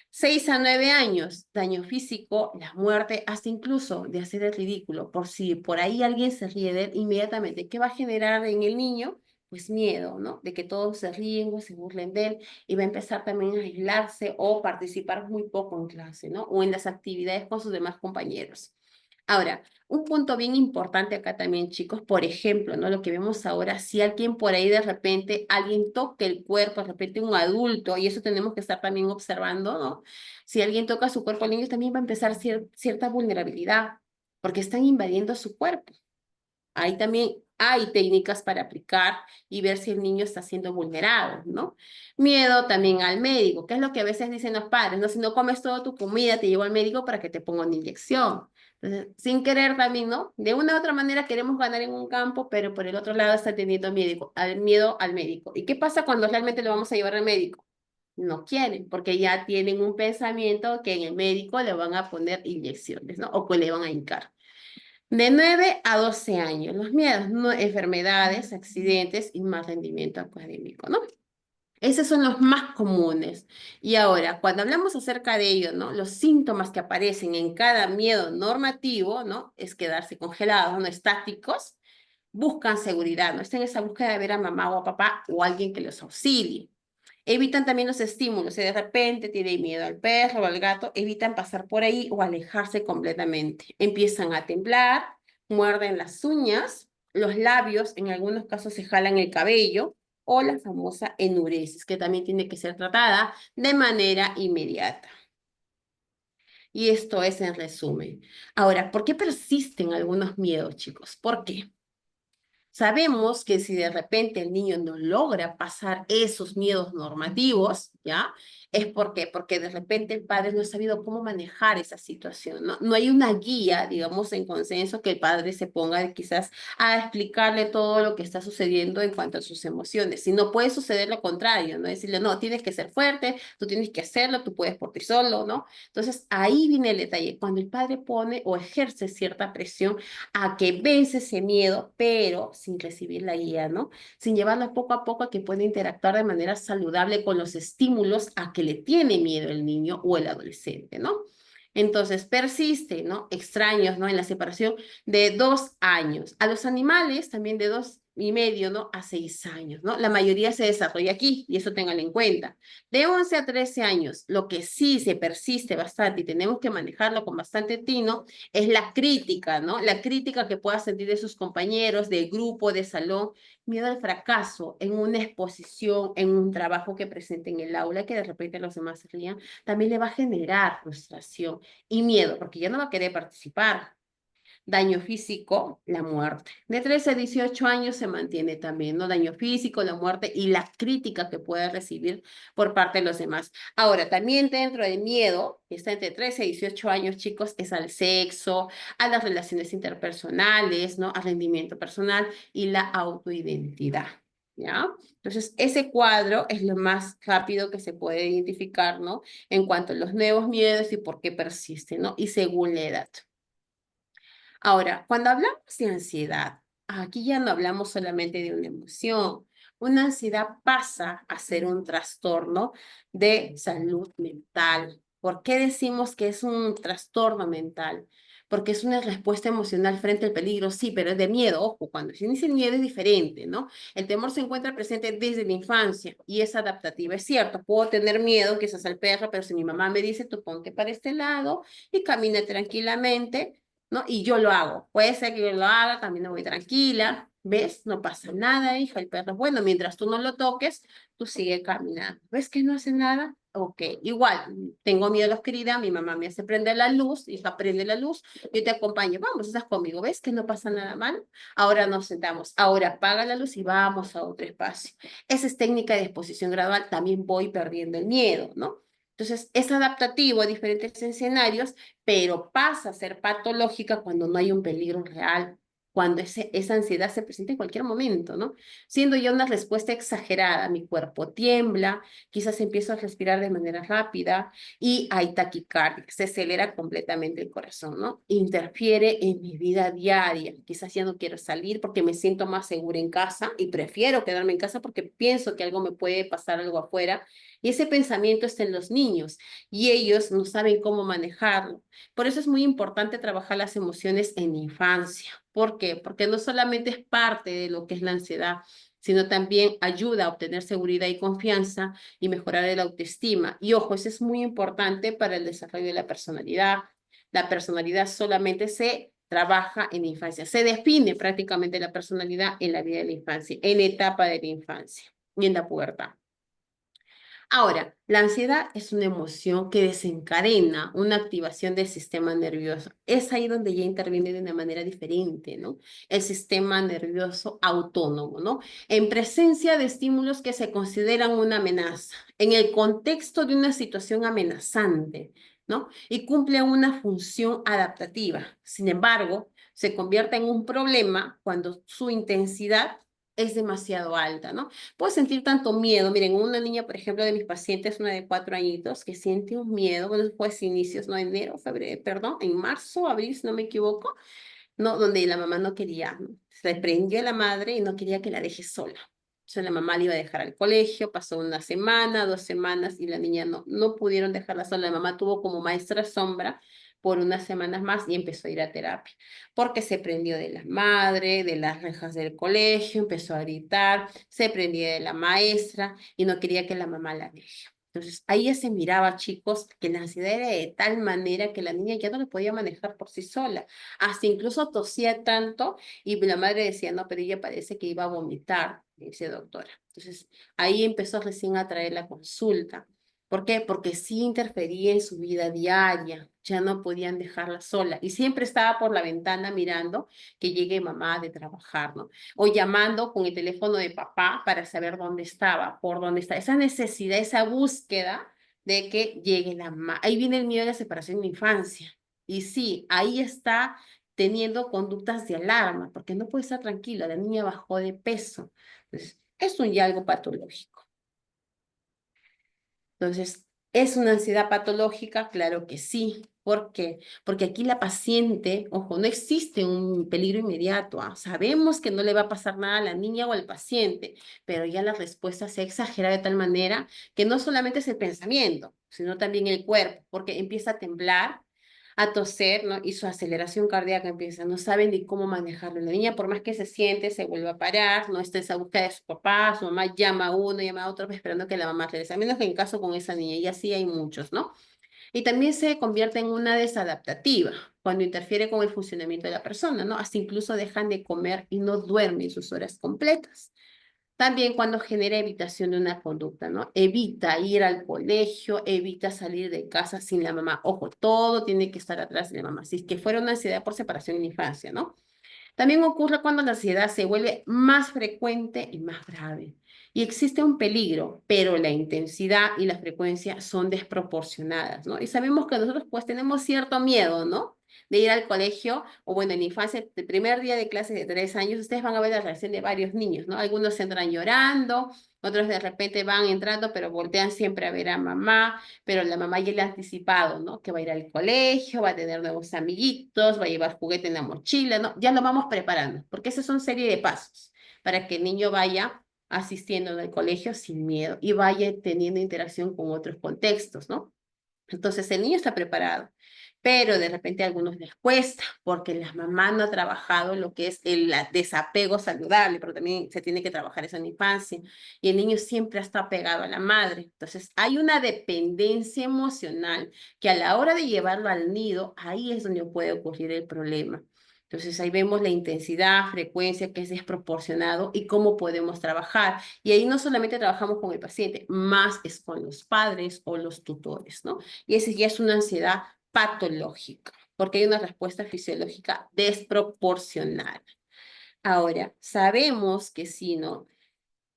6 a 9 años, daño físico, la muerte, hasta incluso de hacer el ridículo. Por si por ahí alguien se ríe de él, inmediatamente, ¿qué va a generar en el niño? Pues miedo, ¿no? De que todos se ríen o se burlen de él y va a empezar también a aislarse o participar muy poco en clase, ¿no? O en las actividades con sus demás compañeros. Ahora, un punto bien importante acá también, chicos, por ejemplo, ¿no? Lo que vemos ahora, si alguien por ahí de repente, alguien toca el cuerpo, de repente un adulto, y eso tenemos que estar también observando, ¿no? Si alguien toca su cuerpo, el niño también va a empezar cierta vulnerabilidad, porque están invadiendo su cuerpo. Ahí también hay técnicas para aplicar y ver si el niño está siendo vulnerado, ¿no? Miedo también al médico, que es lo que a veces dicen los padres, ¿no? Si no comes toda tu comida, te llevo al médico para que te ponga una inyección. Entonces, sin querer también, ¿no? De una u otra manera queremos ganar en un campo, pero por el otro lado está teniendo miedo al médico. ¿Y qué pasa cuando realmente lo vamos a llevar al médico? No quieren, porque ya tienen un pensamiento que en el médico le van a poner inyecciones, ¿no? O que le van a hincar. De 9 a 12 años, los miedos, ¿no? Enfermedades, accidentes y mal rendimiento académico, ¿no? Esos son los más comunes. Y ahora, cuando hablamos acerca de ello, ¿no? Los síntomas que aparecen en cada miedo normativo, ¿no? Es quedarse congelados, ¿no? Estáticos, buscan seguridad, ¿no? Están en esa búsqueda de ver a mamá o a papá o alguien que los auxilie. Evitan también los estímulos. Si de repente tienen miedo al perro o al gato, evitan pasar por ahí o alejarse completamente. Empiezan a temblar, muerden las uñas, los labios, en algunos casos se jalan el cabello, o la famosa enuresis, que también tiene que ser tratada de manera inmediata. Y esto es en resumen. Ahora, ¿por qué persisten algunos miedos, chicos? ¿Por qué? Sabemos que si de repente el niño no logra pasar esos miedos normativos, ¿ya? Es porque de repente el padre no ha sabido cómo manejar esa situación, ¿no? No hay una guía, digamos, en consenso que el padre se ponga quizás a explicarle todo lo que está sucediendo en cuanto a sus emociones. Si no puede suceder lo contrario, ¿no? Decirle, no, tienes que ser fuerte, tú tienes que hacerlo, tú puedes por ti solo, ¿no? Entonces ahí viene el detalle, cuando el padre pone o ejerce cierta presión a que vence ese miedo, pero sin recibir la guía, ¿no? Sin llevarlo poco a poco a que pueda interactuar de manera saludable con los estímulos a que le tiene miedo el niño o el adolescente, ¿no? Entonces persiste, ¿no? Extraños, ¿no? En la separación de 2 años. A los animales también de 2 y medio, ¿no? A 6 años, ¿no? La mayoría se desarrolla aquí y eso ténganlo en cuenta. De 11 a 13 años, lo que sí se persiste bastante y tenemos que manejarlo con bastante tino es la crítica, ¿no? La crítica que pueda sentir de sus compañeros, del grupo, de salón, miedo al fracaso en una exposición, en un trabajo que presente en el aula, que de repente los demás se rían, también le va a generar frustración y miedo, porque ya no va a querer participar. Daño físico, la muerte. De 13 a 18 años se mantiene también, ¿no? Daño físico, la muerte y la crítica que puede recibir por parte de los demás. Ahora, también dentro del miedo, que está entre 13 y 18 años, chicos, es al sexo, a las relaciones interpersonales, ¿no? Al rendimiento personal y la autoidentidad. ¿Ya? Entonces, ese cuadro es lo más rápido que se puede identificar, ¿no? En cuanto a los nuevos miedos y por qué persisten, ¿no? Y según la edad. Ahora, cuando hablamos de ansiedad, aquí ya no hablamos solamente de una emoción. Una ansiedad pasa a ser un trastorno de salud mental. ¿Por qué decimos que es un trastorno mental? Porque es una respuesta emocional frente al peligro, sí, pero es de miedo. Ojo, cuando se inicia el miedo es diferente, ¿no? El temor se encuentra presente desde la infancia y es adaptativa. Es cierto, puedo tener miedo quizás al perro, pero si mi mamá me dice, tú ponte para este lado y camina tranquilamente, ¿no? Y yo lo hago. Puede ser que yo lo haga, camino muy tranquila, ¿ves? No pasa nada, hija, el perro es bueno, mientras tú no lo toques, tú sigue caminando. ¿Ves que no hace nada? Ok, igual, tengo miedo a la oscuridad, mi mamá me hace prender la luz, hija, prende la luz, yo te acompaño, vamos, estás conmigo, ¿ves que no pasa nada mal? Ahora nos sentamos, ahora apaga la luz y vamos a otro espacio. Esa es técnica de exposición gradual, también voy perdiendo el miedo, ¿no? Entonces, es adaptativo a diferentes escenarios, pero pasa a ser patológica cuando no hay un peligro real. cuando esa ansiedad se presenta en cualquier momento, ¿no? Siendo ya una respuesta exagerada, mi cuerpo tiembla, quizás empiezo a respirar de manera rápida y hay taquicardia, se acelera completamente el corazón, ¿no? Interfiere en mi vida diaria, quizás ya no quiero salir porque me siento más segura en casa y prefiero quedarme en casa porque pienso que algo me puede pasar algo afuera y ese pensamiento está en los niños y ellos no saben cómo manejarlo. Por eso es muy importante trabajar las emociones en la infancia. ¿Por qué? Porque no solamente es parte de lo que es la ansiedad, sino también ayuda a obtener seguridad y confianza y mejorar el autoestima. Y ojo, eso es muy importante para el desarrollo de la personalidad. La personalidad solamente se trabaja en la infancia. Se define prácticamente la personalidad en la vida de la infancia, en la etapa de la infancia y en la pubertad. Ahora, la ansiedad es una emoción que desencadena una activación del sistema nervioso. Es ahí donde ya interviene de una manera diferente, ¿no? El sistema nervioso autónomo, ¿no? En presencia de estímulos que se consideran una amenaza, en el contexto de una situación amenazante, ¿no? Y cumple una función adaptativa. Sin embargo, se convierte en un problema cuando su intensidad es demasiado alta, ¿no? Puedo sentir tanto miedo. Miren, una niña, por ejemplo, de mis pacientes, una de 4 añitos, que siente un miedo, bueno, pues inicios, ¿no? Enero, febrero, perdón, en marzo, abril, si no me equivoco, ¿no? Donde la mamá no quería, ¿no? Se le prendió a la madre y no quería que la deje sola. Entonces la mamá la iba a dejar al colegio, pasó una semana, 2 semanas y la niña no pudieron dejarla sola. La mamá tuvo como maestra sombra por unas semanas más y empezó a ir a terapia, porque se prendió de la madre, de las rejas del colegio, empezó a gritar, se prendía de la maestra y no quería que la mamá la deje. Entonces, ahí ya se miraba, chicos, que la ansiedad era de tal manera que la niña ya no lo podía manejar por sí sola. Hasta incluso tosía tanto y la madre decía, no, pero ella parece que iba a vomitar, dice doctora. Entonces, ahí empezó recién a traer la consulta. ¿Por qué? Porque sí interfería en su vida diaria, ya no podían dejarla sola y siempre estaba por la ventana mirando que llegue mamá de trabajar, ¿no? O llamando con el teléfono de papá para saber dónde estaba, por dónde está. Esa necesidad, esa búsqueda de que llegue la mamá. Ahí viene el miedo de la separación en la infancia. Y sí, ahí está teniendo conductas de alarma, porque no puede estar tranquila, la niña bajó de peso. Entonces, es un ya algo patológico. Entonces, ¿es una ansiedad patológica? Claro que sí. ¿Por qué? Porque aquí la paciente, ojo, no existe un peligro inmediato. Sabemos que no le va a pasar nada a la niña o al paciente, pero ya la respuesta se exagera de tal manera que no solamente es el pensamiento, sino también el cuerpo, porque empieza a temblar, a toser, ¿no? Y su aceleración cardíaca empieza, no saben ni cómo manejarlo. La niña, por más que se siente, se vuelve a parar, no está en esa búsqueda de su papá, su mamá llama a uno, llama a otro, esperando que la mamá regrese, a menos que en caso con esa niña, y así hay muchos, ¿no? Y también se convierte en una desadaptativa, cuando interfiere con el funcionamiento de la persona, ¿no? Hasta incluso dejan de comer y no duermen sus horas completas. También cuando genera evitación de una conducta, ¿no? Evita ir al colegio, evita salir de casa sin la mamá. Ojo, todo tiene que estar atrás de la mamá. Si es que fuera una ansiedad por separación en la infancia, ¿no? También ocurre cuando la ansiedad se vuelve más frecuente y más grave. Y existe un peligro, pero la intensidad y la frecuencia son desproporcionadas, ¿no? Y sabemos que nosotros pues tenemos cierto miedo, ¿no? De ir al colegio, o bueno, en la infancia, el primer día de clase de 3 años, ustedes van a ver la reacción de varios niños, ¿no? Algunos entran llorando, otros de repente van entrando, pero voltean siempre a ver a mamá, pero la mamá ya le ha anticipado, ¿no? Que va a ir al colegio, va a tener nuevos amiguitos, va a llevar juguete en la mochila, ¿no? Ya lo vamos preparando, porque esas son serie de pasos para que el niño vaya asistiendo al colegio sin miedo y vaya teniendo interacción con otros contextos, ¿no? Entonces el niño está preparado, pero de repente a algunos les cuesta porque la mamá no ha trabajado lo que es el desapego saludable, pero también se tiene que trabajar eso en la infancia y el niño siempre está apegado a la madre. Entonces hay una dependencia emocional que a la hora de llevarlo al nido, ahí es donde puede ocurrir el problema. Entonces ahí vemos la intensidad, frecuencia que es desproporcionado y cómo podemos trabajar. Y ahí no solamente trabajamos con el paciente, más es con los padres o los tutores, ¿no? Y esa ya es una ansiedad patológica, porque hay una respuesta fisiológica desproporcionada. Ahora, sabemos que sí, ¿no?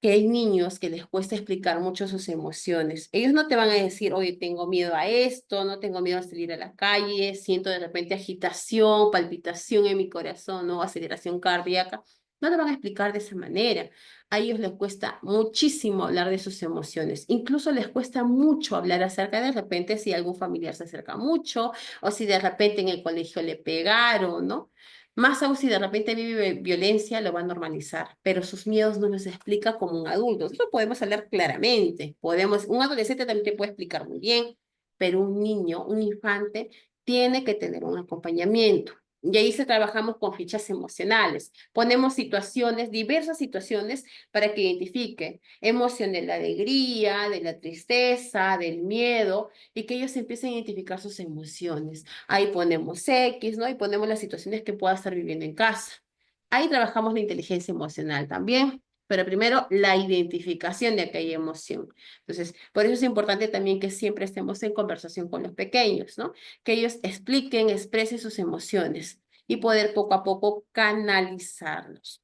que hay niños que les cuesta explicar mucho sus emociones. Ellos no te van a decir, oye, tengo miedo a esto, no tengo miedo a salir a la calle, siento de repente agitación, palpitación en mi corazón, ¿no? Aceleración cardíaca. No te van a explicar de esa manera. A ellos les cuesta muchísimo hablar de sus emociones. Incluso les cuesta mucho hablar acerca de repente si algún familiar se acerca mucho o si de repente en el colegio le pegaron, ¿no? Más aún si de repente vive violencia, lo va a normalizar, pero sus miedos no los explica como un adulto. Eso podemos hablar claramente. Un adolescente también te puede explicar muy bien, pero un niño, un infante, tiene que tener un acompañamiento. Y ahí se trabajamos con fichas emocionales. Ponemos situaciones, diversas situaciones, para que identifique emoción de la alegría, de la tristeza, del miedo, y que ellos empiecen a identificar sus emociones. Ahí ponemos X, ¿no? Y ponemos las situaciones que pueda estar viviendo en casa. Ahí trabajamos la inteligencia emocional también, pero primero la identificación de aquella emoción. Entonces, por eso es importante también que siempre estemos en conversación con los pequeños, ¿no? Que ellos expliquen, expresen sus emociones y poder poco a poco canalizarlos.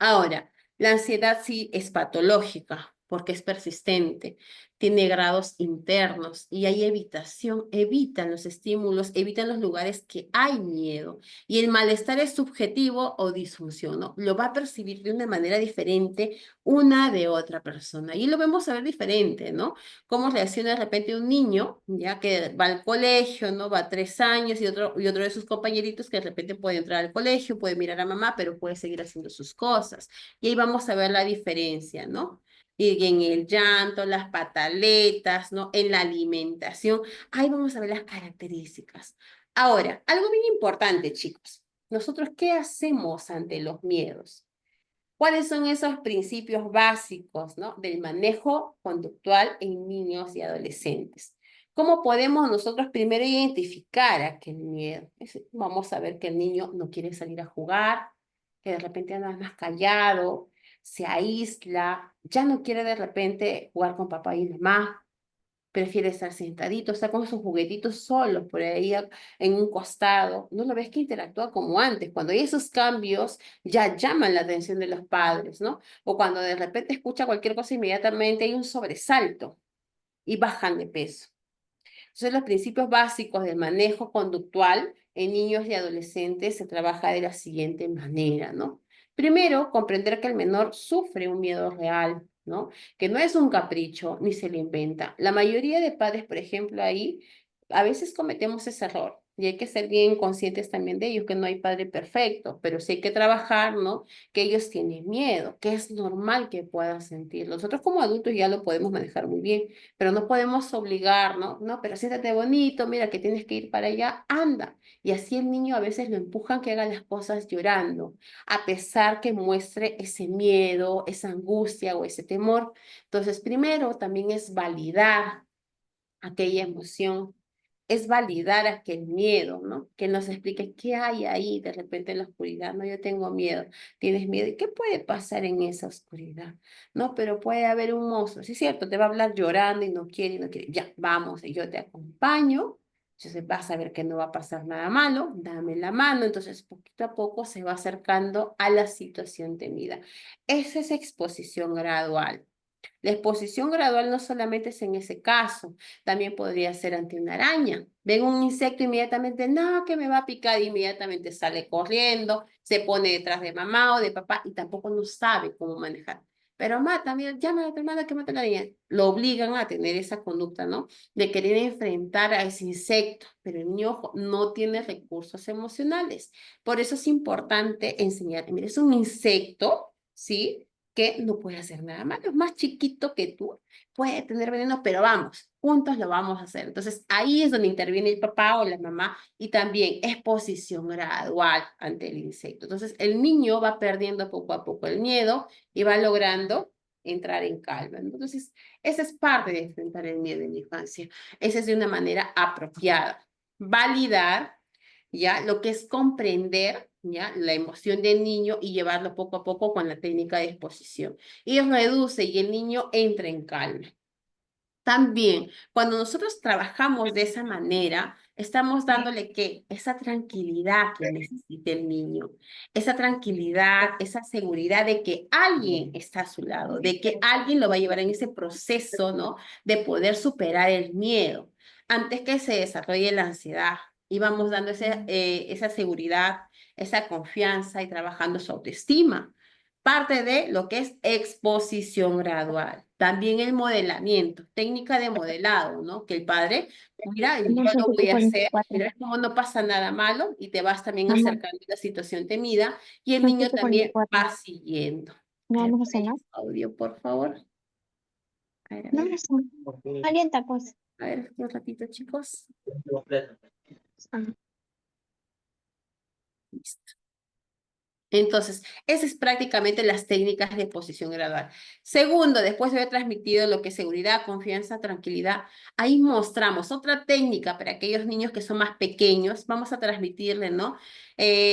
Ahora, la ansiedad sí es patológica porque es persistente, tiene grados internos y hay evitación, evitan los estímulos, evitan los lugares que hay miedo. Y el malestar es subjetivo o disfunción, ¿no? Lo va a percibir de una manera diferente una de otra persona. Y lo vemos a ver diferente, ¿no? Cómo reacciona de repente un niño, ya que va al colegio, ¿no? Va a 3 años y otro de sus compañeritos que de repente puede entrar al colegio, puede mirar a mamá, pero puede seguir haciendo sus cosas. Y ahí vamos a ver la diferencia, ¿no? Y en el llanto, las pataletas, ¿no? En la alimentación, ahí vamos a ver las características. Ahora, algo bien importante, chicos. Nosotros, ¿qué hacemos ante los miedos? ¿Cuáles son esos principios básicos, ¿no? Del manejo conductual en niños y adolescentes? ¿Cómo podemos nosotros primero identificar aquel miedo? Vamos a ver que el niño no quiere salir a jugar, que de repente anda más callado, se aísla, ya no quiere de repente jugar con papá y mamá, prefiere estar sentadito, está con sus juguetitos solos por ahí en un costado. No lo ves que interactúa como antes. Cuando hay esos cambios, ya llaman la atención de los padres, ¿no? O cuando de repente escucha cualquier cosa, inmediatamente hay un sobresalto y bajan de peso. Entonces, los principios básicos del manejo conductual en niños y adolescentes se trabaja de la siguiente manera, ¿no? Primero, comprender que el menor sufre un miedo real, ¿no? Que no es un capricho ni se le inventa. La mayoría de padres, por ejemplo, ahí a veces cometemos ese error. Y hay que ser bien conscientes también de ello, que no hay padre perfecto, pero sí hay que trabajar, ¿no? Que ellos tienen miedo, que es normal que puedan sentirlo. Nosotros como adultos ya lo podemos manejar muy bien, pero no podemos obligar, ¿no? No, pero siéntate bonito, mira que tienes que ir para allá, anda. Y así el niño a veces lo empujan que haga las cosas llorando, a pesar que muestre ese miedo, esa angustia o ese temor. Entonces, primero también es validar aquella emoción, es validar aquel miedo, ¿no? Que nos explique qué hay ahí de repente en la oscuridad, ¿no? Yo tengo miedo, tienes miedo, ¿y qué puede pasar en esa oscuridad? No, pero puede haber un monstruo, sí es cierto, te va a hablar llorando y no quiere, ya, vamos, y yo te acompaño, entonces vas a ver que no va a pasar nada malo, dame la mano, entonces poquito a poco se va acercando a la situación temida. Esa es exposición gradual. La exposición gradual no solamente es en ese caso, también podría ser ante una araña. Ven un insecto inmediatamente, no, que me va a picar, inmediatamente sale corriendo, se pone detrás de mamá o de papá y tampoco no sabe cómo manejar. Pero mata, mira, llama a tu hermana que mata a la araña. Lo obligan a tener esa conducta, ¿no? De querer enfrentar a ese insecto, pero el niño ojo, no tiene recursos emocionales. Por eso es importante enseñar, mira, es un insecto, ¿sí? Que no puede hacer nada malo, es más chiquito que tú, puede tener veneno, pero vamos, juntos lo vamos a hacer. Entonces ahí es donde interviene el papá o la mamá y también exposición gradual ante el insecto. Entonces el niño va perdiendo poco a poco el miedo y va logrando entrar en calma. Entonces esa es parte de enfrentar el miedo en la infancia. Esa es de una manera apropiada. Validar ¿ya? Lo que es comprender, ¿ya? La emoción del niño y llevarlo poco a poco con la técnica de exposición. Y reduce y el niño entra en calma. También, cuando nosotros trabajamos de esa manera, estamos dándole ¿qué? Esa tranquilidad que necesita el niño, esa tranquilidad, esa seguridad de que alguien está a su lado, de que alguien lo va a llevar en ese proceso, ¿no? De poder superar el miedo. Antes que se desarrolle la ansiedad, y vamos dando esa seguridad, esa confianza y trabajando su autoestima. Parte de lo que es exposición gradual. También el modelamiento, técnica de modelado, ¿no? Que el padre, mira, yo lo voy a hacer, mira cómo no pasa nada malo y te vas también acercando a la situación temida y el niño también va siguiendo. A ver, audio, por favor. Alienta, pues. A ver, un ratito, chicos. Listo. Entonces, esas es prácticamente las técnicas de exposición gradual. Segundo, después de haber transmitido lo que es seguridad, confianza, tranquilidad, ahí mostramos otra técnica para aquellos niños que son más pequeños. Vamos a transmitirle, ¿no?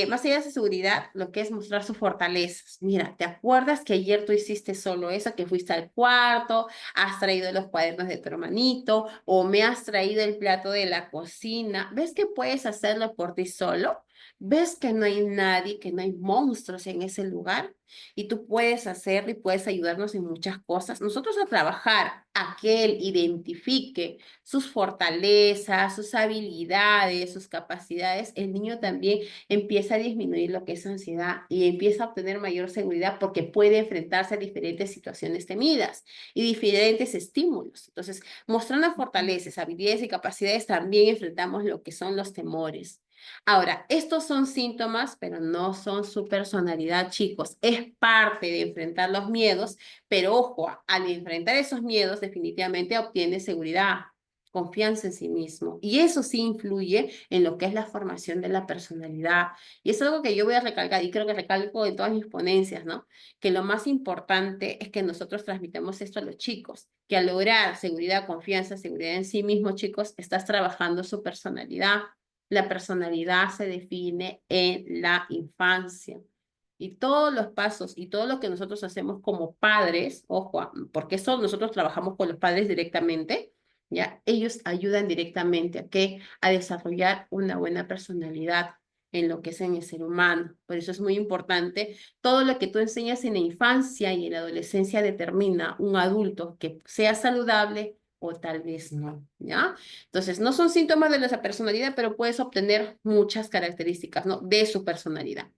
Más allá de esa seguridad, lo que es mostrar sus fortalezas. Mira, ¿te acuerdas que ayer tú hiciste solo eso, que fuiste al cuarto, has traído los cuadernos de tu hermanito, o me has traído el plato de la cocina? ¿Ves que puedes hacerlo por ti solo? ¿Ves que no hay nadie, que no hay monstruos en ese lugar? Y tú puedes hacerlo y puedes ayudarnos en muchas cosas. Nosotros a trabajar a que él identifique sus fortalezas, sus habilidades, sus capacidades, el niño también empieza a disminuir lo que es ansiedad y empieza a obtener mayor seguridad porque puede enfrentarse a diferentes situaciones temidas y diferentes estímulos. Entonces, mostrando fortalezas, habilidades y capacidades, también enfrentamos lo que son los temores. Ahora, estos son síntomas, pero no son su personalidad, chicos. Es parte de enfrentar los miedos, pero ojo, al enfrentar esos miedos definitivamente obtiene seguridad, confianza en sí mismo. Y eso sí influye en lo que es la formación de la personalidad. Y es algo que yo voy a recalcar, y creo que recalco en todas mis ponencias, ¿no? Que lo más importante es que nosotros transmitamos esto a los chicos, que al lograr seguridad, confianza, seguridad en sí mismo, chicos, estás trabajando su personalidad. La personalidad se define en la infancia. Y todos los pasos y todo lo que nosotros hacemos como padres, ojo, porque eso nosotros trabajamos con los padres directamente, ¿ya? Ellos ayudan directamente a qué, a desarrollar una buena personalidad en lo que es en el ser humano. Por eso es muy importante. Todo lo que tú enseñas en la infancia y en la adolescencia determina un adulto que sea saludable o tal vez no, ¿ya? Entonces, no son síntomas de esa personalidad, pero puedes obtener muchas características, ¿no? De su personalidad.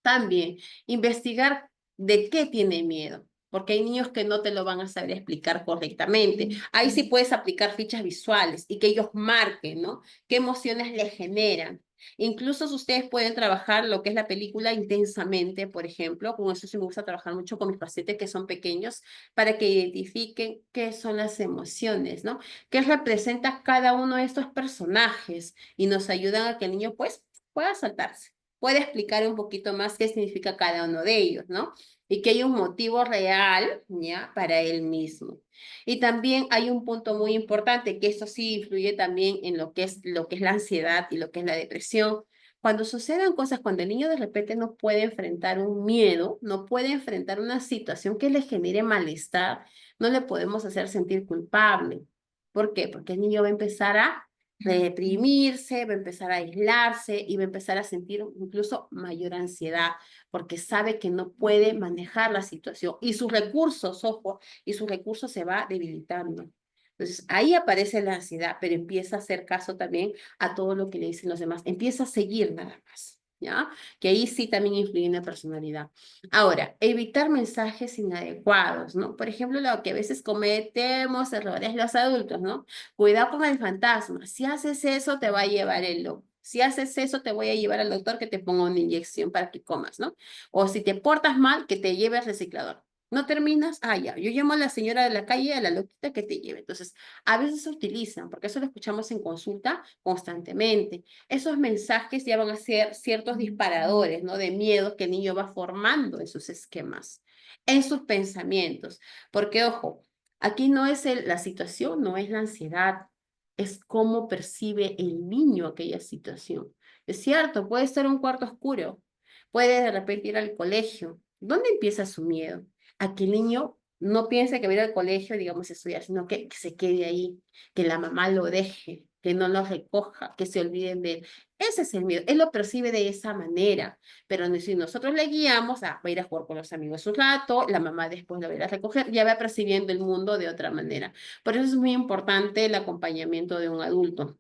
También, investigar de qué tiene miedo, porque hay niños que no te lo van a saber explicar correctamente. Ahí sí puedes aplicar fichas visuales y que ellos marquen, ¿no? ¿Qué emociones les generan? Incluso ustedes pueden trabajar lo que es la película intensamente, por ejemplo, con eso sí me gusta trabajar mucho con mis pacientes que son pequeños, para que identifiquen qué son las emociones, ¿no? ¿Qué representa cada uno de estos personajes? Y nos ayudan a que el niño, pues, pueda saltarse, puede explicar un poquito más qué significa cada uno de ellos, ¿no? Y que hay un motivo real, ¿ya? Para él mismo. Y también hay un punto muy importante, que eso sí influye también en lo que es la ansiedad y lo que es la depresión. Cuando sucedan cosas, cuando el niño de repente no puede enfrentar un miedo, no puede enfrentar una situación que le genere malestar, no le podemos hacer sentir culpable. ¿Por qué? Porque el niño va a empezar a reprimirse, va a empezar a aislarse y va a empezar a sentir incluso mayor ansiedad porque sabe que no puede manejar la situación y sus recursos, ojo, y sus recursos se va debilitando. Entonces ahí aparece la ansiedad, pero empieza a hacer caso también a todo lo que le dicen los demás, empieza a seguir nada más, ¿ya? Que ahí sí también influye en la personalidad. Ahora, evitar mensajes inadecuados, ¿no? Por ejemplo, lo que a veces cometemos errores los adultos, ¿no? Cuidado con el fantasma. Si haces eso, te va a llevar el lobo. Si haces eso, te voy a llevar al doctor que te ponga una inyección para que comas, ¿no? O si te portas mal, que te lleve al reciclador. ¿No terminas? Ah, ya. Yo llamo a la señora de la calle, a la loquita que te lleve. Entonces, a veces se utilizan, porque eso lo escuchamos en consulta constantemente. Esos mensajes ya van a ser ciertos disparadores, ¿no? De miedo que el niño va formando en sus esquemas, en sus pensamientos. Porque, ojo, aquí no es la situación, no es la ansiedad, es cómo percibe el niño aquella situación. Es cierto, puede estar en un cuarto oscuro, puede de repente ir al colegio. ¿Dónde empieza su miedo? A que el niño No piense que va a ir al colegio, digamos, estudiar, sino que se quede ahí, que la mamá lo deje, que no lo recoja, que se olviden de él. Ese es el miedo. Él lo percibe de esa manera, pero si nosotros le guiamos, va a ir a jugar con los amigos un rato, la mamá después lo va a ir a recoger, ya va percibiendo el mundo de otra manera. Por eso es muy importante el acompañamiento de un adulto,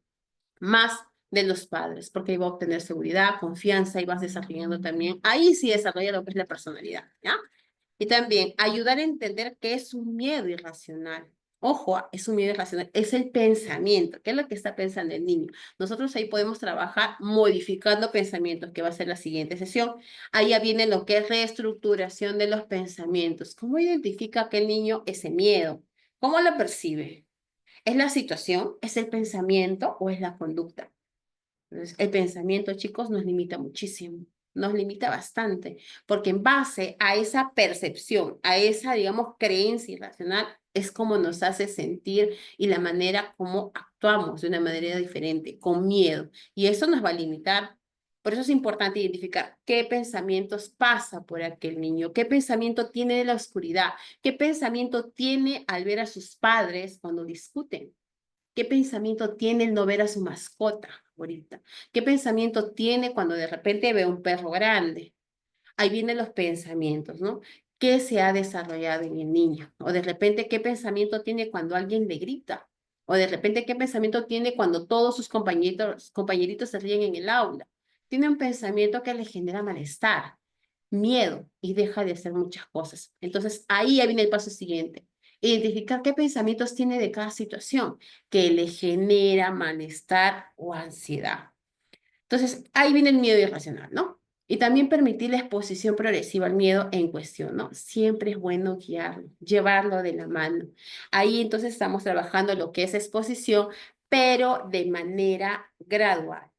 más de los padres, porque ahí va a obtener seguridad, confianza y vas desarrollando también, ahí sí desarrolla lo que es la personalidad, ¿ya? Y también ayudar a entender qué es un miedo irracional. Ojo, es un miedo irracional, es el pensamiento, qué es lo que está pensando el niño. Nosotros ahí podemos trabajar modificando pensamientos, que va a ser la siguiente sesión. Ahí ya viene lo que es reestructuración de los pensamientos. ¿Cómo identifica aquel niño ese miedo? ¿Cómo lo percibe? ¿Es la situación? ¿Es el pensamiento o es la conducta? Entonces, el pensamiento, chicos, nos limita muchísimo, nos limita bastante, porque en base a esa percepción, a esa, digamos, creencia irracional, es como nos hace sentir y la manera como actuamos de una manera diferente, con miedo. Y eso nos va a limitar. Por eso es importante identificar qué pensamientos pasa por aquel niño, qué pensamiento tiene de la oscuridad, qué pensamiento tiene al ver a sus padres cuando discuten. ¿Qué pensamiento tiene el no ver a su mascota ahorita? ¿Qué pensamiento tiene cuando de repente ve un perro grande? Ahí vienen los pensamientos, ¿no? ¿Qué se ha desarrollado en el niño? O de repente, ¿qué pensamiento tiene cuando alguien le grita? O de repente, ¿qué pensamiento tiene cuando todos sus compañeritos se ríen en el aula? Tiene un pensamiento que le genera malestar, miedo y deja de hacer muchas cosas. Entonces, ahí ya viene el paso siguiente. Identificar qué pensamientos tiene de cada situación que le genera malestar o ansiedad. Entonces, ahí viene el miedo irracional, ¿no? Y también permitir la exposición progresiva al miedo en cuestión, ¿no? Siempre es bueno guiarlo, llevarlo de la mano. Ahí entonces estamos trabajando lo que es exposición, pero de manera gradual.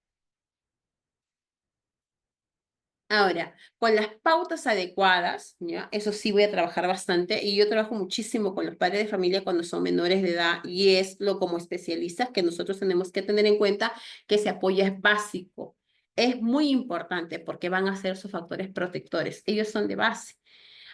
Ahora, con las pautas adecuadas, ¿ya? Eso sí voy a trabajar bastante y yo trabajo muchísimo con los padres de familia cuando son menores de edad y es lo como especialistas que nosotros tenemos que tener en cuenta que ese apoyo es básico. Es muy importante porque van a ser sus factores protectores. Ellos son de base.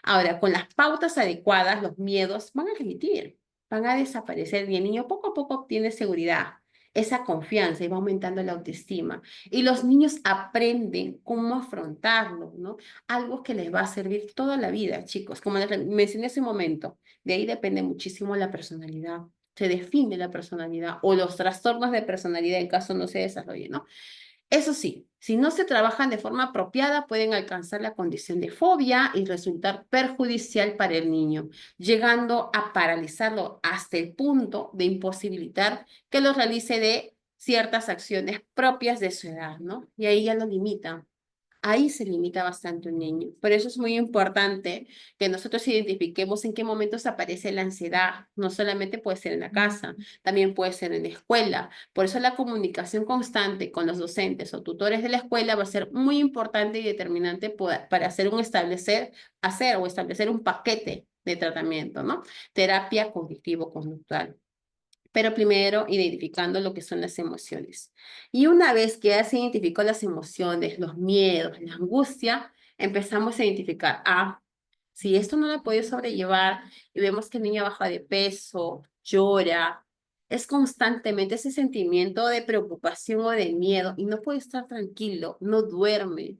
Ahora, con las pautas adecuadas, los miedos van a remitir, van a desaparecer y el niño poco a poco obtiene seguridad, esa confianza y va aumentando la autoestima. Y los niños aprenden cómo afrontarlo, ¿no? Algo que les va a servir toda la vida, chicos. Como les mencioné hace un momento, de ahí depende muchísimo la personalidad. Se define la personalidad o los trastornos de personalidad en caso no se desarrolle, ¿no? Eso sí, si no se trabajan de forma apropiada, pueden alcanzar la condición de fobia y resultar perjudicial para el niño, llegando a paralizarlo hasta el punto de imposibilitar que lo realice de ciertas acciones propias de su edad, ¿no? Y ahí ya lo limitan. Ahí se limita bastante un niño. Por eso es muy importante que nosotros identifiquemos en qué momentos aparece la ansiedad. No solamente puede ser en la casa, también puede ser en la escuela. Por eso la comunicación constante con los docentes o tutores de la escuela va a ser muy importante y determinante para hacer o establecer un paquete de tratamiento, ¿no? Terapia cognitivo-conductual, pero primero identificando lo que son las emociones. Y una vez que ya se identificó las emociones, los miedos, la angustia, empezamos a identificar, si esto no lo puede sobrellevar y vemos que el niño baja de peso, llora, es constantemente ese sentimiento de preocupación o de miedo y no puede estar tranquilo, no duerme,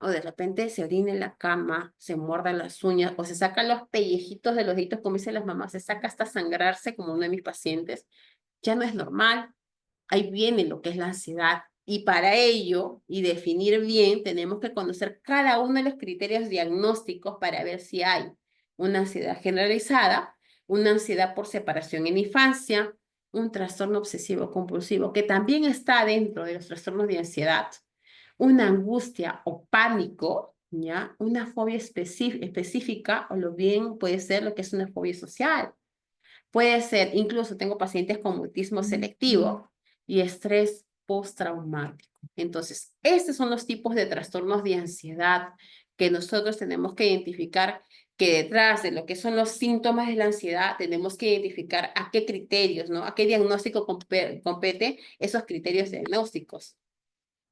o de repente se orina en la cama, se muerda las uñas, o se saca los pellejitos de los deditos, como dicen las mamás, se saca hasta sangrarse, como uno de mis pacientes, ya no es normal. Ahí viene lo que es la ansiedad. Y para ello, y definir bien, tenemos que conocer cada uno de los criterios diagnósticos para ver si hay una ansiedad generalizada, una ansiedad por separación en infancia, un trastorno obsesivo compulsivo, que también está dentro de los trastornos de ansiedad, una angustia o pánico, ¿ya? Una fobia específica, o lo bien puede ser lo que es una fobia social. Puede ser, incluso tengo pacientes con mutismo selectivo y estrés postraumático. Entonces, estos son los tipos de trastornos de ansiedad que nosotros tenemos que identificar, que detrás de lo que son los síntomas de la ansiedad tenemos que identificar a qué criterios, ¿no? A qué diagnóstico compete esos criterios diagnósticos.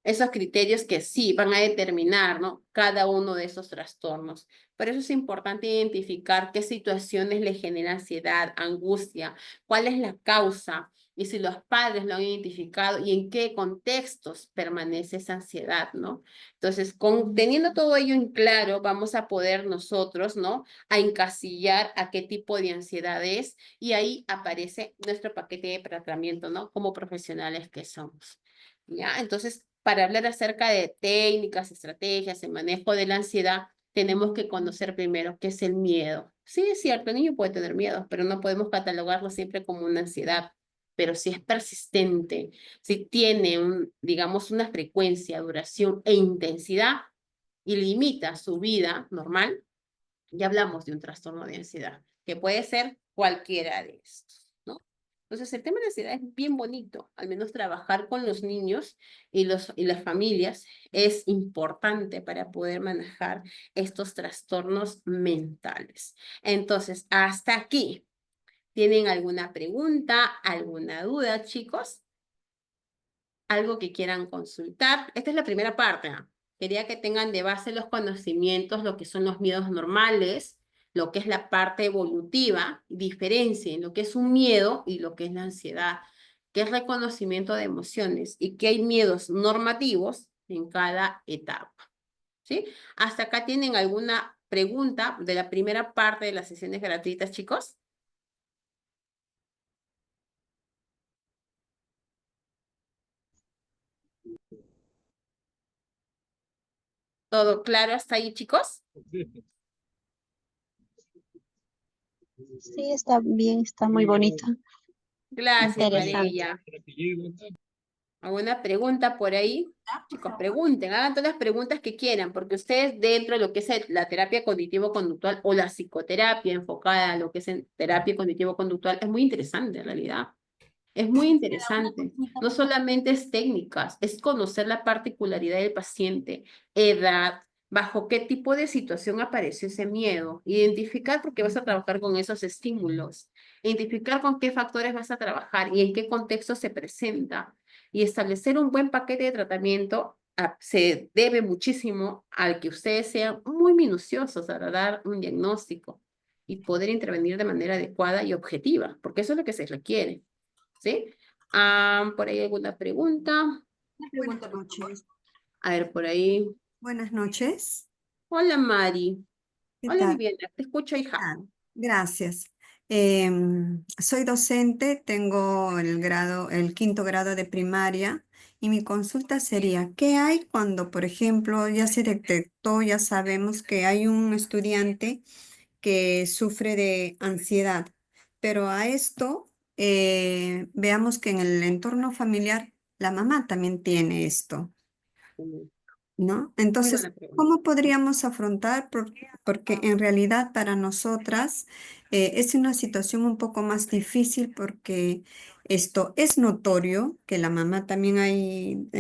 esos criterios que sí van a determinar, ¿no? Cada uno de esos trastornos. Por eso es importante identificar qué situaciones le generan ansiedad, angustia, cuál es la causa y si los padres lo han identificado y en qué contextos permanece esa ansiedad, ¿no? Entonces, teniendo todo ello en claro, vamos a poder nosotros, ¿no? A encasillar a qué tipo de ansiedad es y ahí aparece nuestro paquete de tratamiento, ¿no? Como profesionales que somos. ¿Ya? Entonces, para hablar acerca de técnicas, estrategias, el manejo de la ansiedad, tenemos que conocer primero qué es el miedo. Sí, es cierto, el niño puede tener miedo, pero no podemos catalogarlo siempre como una ansiedad. Pero si es persistente, si tiene digamos, una frecuencia, duración e intensidad y limita su vida normal, ya hablamos de un trastorno de ansiedad, que puede ser cualquiera de estos, ¿no? Entonces, el tema de la ansiedad es bien bonito, al menos trabajar con los niños y las familias es importante para poder manejar estos trastornos mentales. Entonces, hasta aquí. ¿Tienen alguna pregunta, alguna duda, chicos? ¿Algo que quieran consultar? Esta es la primera parte, ¿ah? Quería que tengan de base los conocimientos, lo que son los miedos normales, lo que es la parte evolutiva, diferencien lo que es un miedo y lo que es la ansiedad, que es reconocimiento de emociones y que hay miedos normativos en cada etapa, ¿sí? ¿Hasta acá tienen alguna pregunta de la primera parte de las sesiones gratuitas, chicos? ¿Todo claro hasta ahí, chicos? Sí, está bien, está muy bonita, Gracias, interesante. María. ¿Alguna pregunta por ahí? Chicos, pregunten, hagan todas las preguntas que quieran, porque ustedes dentro de lo que es la terapia cognitivo-conductual o la psicoterapia enfocada a lo que es en terapia cognitivo-conductual es muy interesante en realidad. Es muy interesante. No solamente es técnicas, es conocer la particularidad del paciente, edad, bajo qué tipo de situación apareció ese miedo, identificar porque vas a trabajar con esos estímulos, identificar con qué factores vas a trabajar y en qué contexto se presenta, y establecer un buen paquete de tratamiento se debe muchísimo al que ustedes sean muy minuciosos para dar un diagnóstico y poder intervenir de manera adecuada y objetiva, porque eso es lo que se requiere. ¿Sí? ¿Por ahí alguna pregunta? Buenas noches. A ver, por ahí. Buenas noches. Hola, Mari. ¿Qué Hola, tal? Viviana. Te escucho, hija. Gracias. Soy docente, tengo el quinto grado de primaria y mi consulta sería, ¿qué hay cuando, por ejemplo, ya se detectó, ya sabemos que hay un estudiante que sufre de ansiedad, pero a esto veamos que en el entorno familiar la mamá también tiene esto? ¿No? Muy Entonces, buena pregunta. ¿cómo podríamos afrontar? Porque en realidad para nosotras es una situación un poco más difícil porque esto es notorio que la mamá también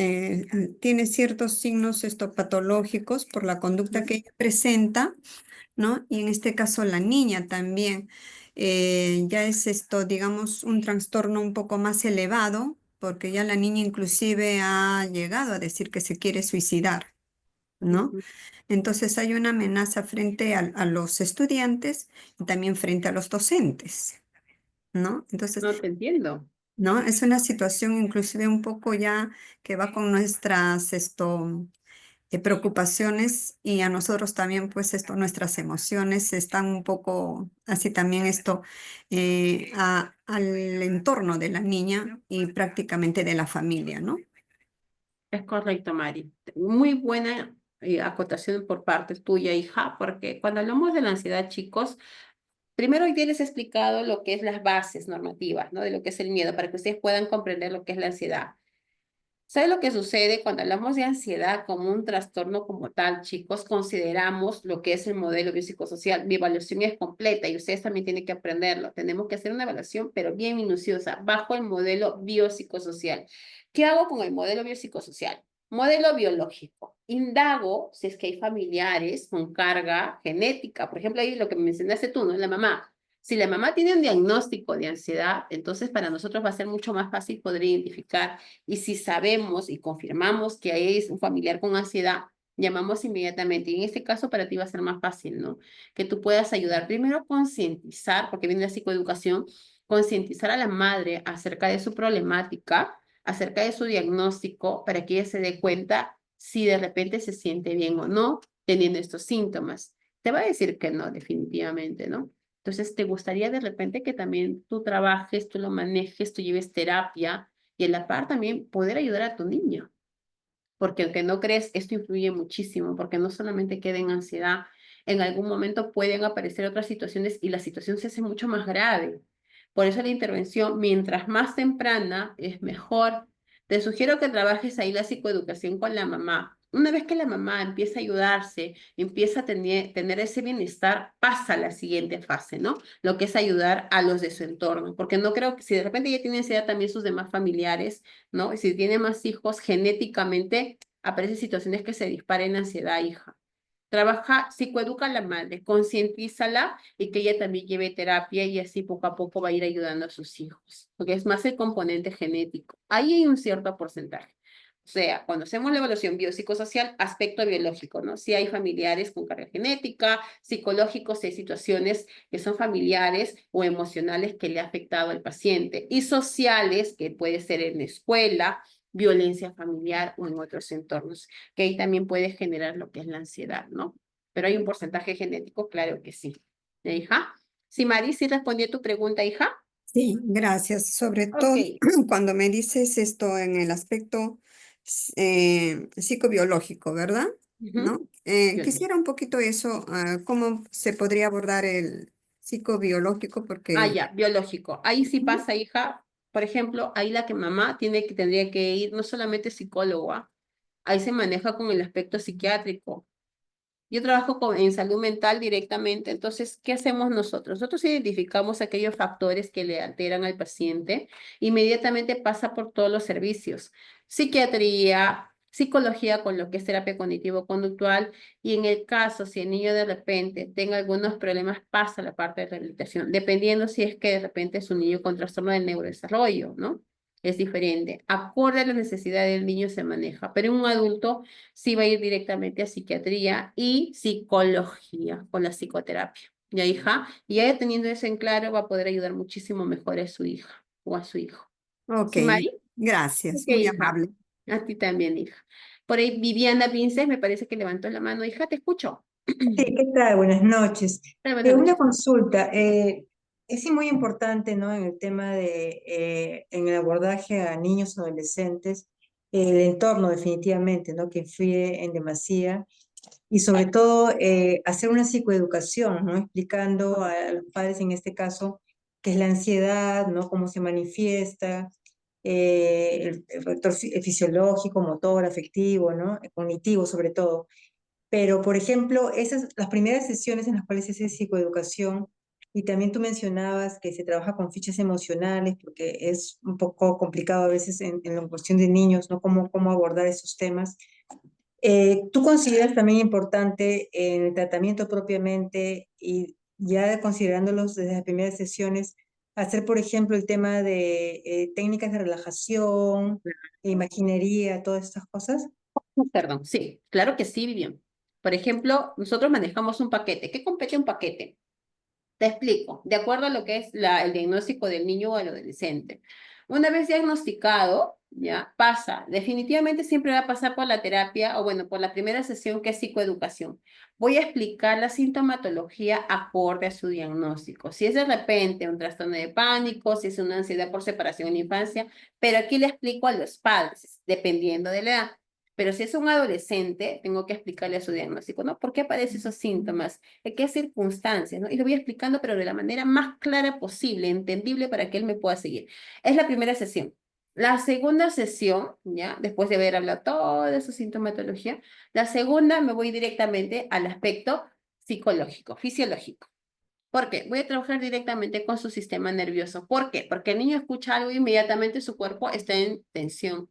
tiene ciertos signos patológicos por la conducta que ella presenta, ¿no? Y en este caso la niña también. Ya es digamos, un trastorno un poco más elevado, porque ya la niña inclusive ha llegado a decir que se quiere suicidar, ¿no? Ujú. Entonces hay una amenaza frente a los estudiantes y también frente a los docentes, ¿no? Entonces, No te entiendo. ¿no? Es una situación inclusive un poco ya que va con nuestras, preocupaciones y a nosotros también, pues nuestras emociones están un poco así también al entorno de la niña y prácticamente de la familia, ¿no? Es correcto, Mari. Muy buena acotación por parte tuya, hija, porque cuando hablamos de la ansiedad, chicos, primero hoy día les he explicado lo que es las bases normativas, ¿no? De lo que es el miedo, para que ustedes puedan comprender lo que es la ansiedad. ¿Sabe lo que sucede cuando hablamos de ansiedad como un trastorno como tal, chicos? Consideramos lo que es el modelo biopsicosocial. Mi evaluación es completa y ustedes también tienen que aprenderlo. Tenemos que hacer una evaluación, pero bien minuciosa, bajo el modelo biopsicosocial. ¿Qué hago con el modelo biopsicosocial? Modelo biológico. Indago si es que hay familiares con carga genética. Por ejemplo, ahí lo que mencionaste tú, ¿no? La mamá. Si la mamá tiene un diagnóstico de ansiedad, entonces para nosotros va a ser mucho más fácil poder identificar. Y si sabemos y confirmamos que es un familiar con ansiedad, llamamos inmediatamente. Y en este caso para ti va a ser más fácil, ¿no? Que tú puedas ayudar. Primero concientizar, porque viene la psicoeducación, concientizar a la madre acerca de su problemática, acerca de su diagnóstico, para que ella se dé cuenta si de repente se siente bien o no teniendo estos síntomas. Te va a decir que no, definitivamente, ¿no? Entonces, ¿te gustaría de repente que también tú trabajes, tú lo manejes, tú lleves terapia y a la par también poder ayudar a tu niño? Porque aunque no crees, esto influye muchísimo, porque no solamente queda en ansiedad, en algún momento pueden aparecer otras situaciones y la situación se hace mucho más grave. Por eso la intervención, mientras más temprana, es mejor. Te sugiero que trabajes ahí la psicoeducación con la mamá. Una vez que la mamá empieza a ayudarse, empieza a tener ese bienestar, pasa a la siguiente fase, ¿no? Lo que es ayudar a los de su entorno, porque no creo que si de repente ella tiene ansiedad, también sus demás familiares, ¿no? Y si tiene más hijos, genéticamente aparecen situaciones que se disparen ansiedad, hija. Trabaja, psicoeduca a la madre, concientízala y que ella también lleve terapia y así poco a poco va a ir ayudando a sus hijos, porque es más el componente genético. Ahí hay un cierto porcentaje. O sea, cuando hacemos la evaluación biopsicosocial, aspecto biológico, ¿no? Si hay familiares con carga genética, psicológicos, si hay situaciones que son familiares o emocionales que le ha afectado al paciente, y sociales, que puede ser en la escuela, violencia familiar o en otros entornos, que ahí también puede generar lo que es la ansiedad, ¿no? Pero hay un porcentaje genético, claro que sí. Hija? Sí, Mari, ¿sí respondí a tu pregunta, hija? Sí, gracias. Sobre Ok. todo cuando me dices esto en el aspecto psicobiológico, ¿verdad? Ujú. ¿No? Biológico. Quisiera un poquito eso, cómo se podría abordar el psicobiológico, Ah, porque ya, biológico. Ahí sí ujú, pasa, hija. Por ejemplo, ahí la que mamá tendría que ir, no solamente psicóloga, ahí se maneja con el aspecto psiquiátrico. Yo trabajo en salud mental directamente, entonces, ¿qué hacemos nosotros? Nosotros identificamos aquellos factores que le alteran al paciente, inmediatamente pasa por todos los servicios, psiquiatría, psicología con lo que es terapia cognitivo-conductual, y en el caso, si el niño de repente tenga algunos problemas, pasa a la parte de rehabilitación, dependiendo si es que de repente es un niño con trastorno del neurodesarrollo, ¿no? Es diferente. Acorde a las necesidades del niño se maneja, pero en un adulto sí va a ir directamente a psiquiatría y psicología con la psicoterapia. Ya, hija, y ella teniendo eso en claro va a poder ayudar muchísimo mejor a su hija o a su hijo. ok, ¿Sí, Mari? Ok, gracias, muy hija. amable. A ti también, hija. Por ahí Viviana Vinces me parece que levantó la mano. Hija, te escucho. Sí, ¿qué tal? Buenas noches. Buenas Una noches. consulta. Es sí muy importante, ¿no? En el tema en el abordaje a niños y adolescentes, el entorno definitivamente, ¿no? Que influye en demasía y sobre todo hacer una psicoeducación, ¿no? Explicando a los padres en este caso qué es la ansiedad, ¿no? Cómo se manifiesta, el factor fisiológico, motor, afectivo, ¿no? Cognitivo sobre todo. Pero, por ejemplo, esas, las primeras sesiones en las cuales se hace psicoeducación, y también tú mencionabas que se trabaja con fichas emocionales, porque es un poco complicado a veces en la cuestión de niños, ¿no? Cómo abordar esos temas. ¿Tú consideras también importante en el tratamiento propiamente y ya considerándolos desde las primeras sesiones, hacer, por ejemplo, el tema de técnicas de relajación, imaginería, todas estas cosas? Perdón, sí, claro que sí, Vivian. Por ejemplo, nosotros manejamos un paquete. ¿Qué compete un paquete? Te explico, de acuerdo a lo que es el diagnóstico del niño o del adolescente. Una vez diagnosticado, ya pasa, definitivamente siempre va a pasar por la terapia o bueno, por la primera sesión que es psicoeducación. Voy a explicar la sintomatología acorde a su diagnóstico. Si es de repente un trastorno de pánico, si es una ansiedad por separación en la infancia, pero aquí le explico a los padres, dependiendo de la edad. Pero si es un adolescente, tengo que explicarle su diagnóstico, ¿no? ¿Por qué aparecen esos síntomas? ¿En qué circunstancias? ¿No? Y lo voy explicando, pero de la manera más clara posible, entendible para que él me pueda seguir. Es la primera sesión. La segunda sesión, ya, después de haber hablado toda su sintomatología, la segunda me voy directamente al aspecto psicológico, fisiológico. ¿Por qué? Voy a trabajar directamente con su sistema nervioso. ¿Por qué? Porque el niño escucha algo y inmediatamente su cuerpo está en tensión,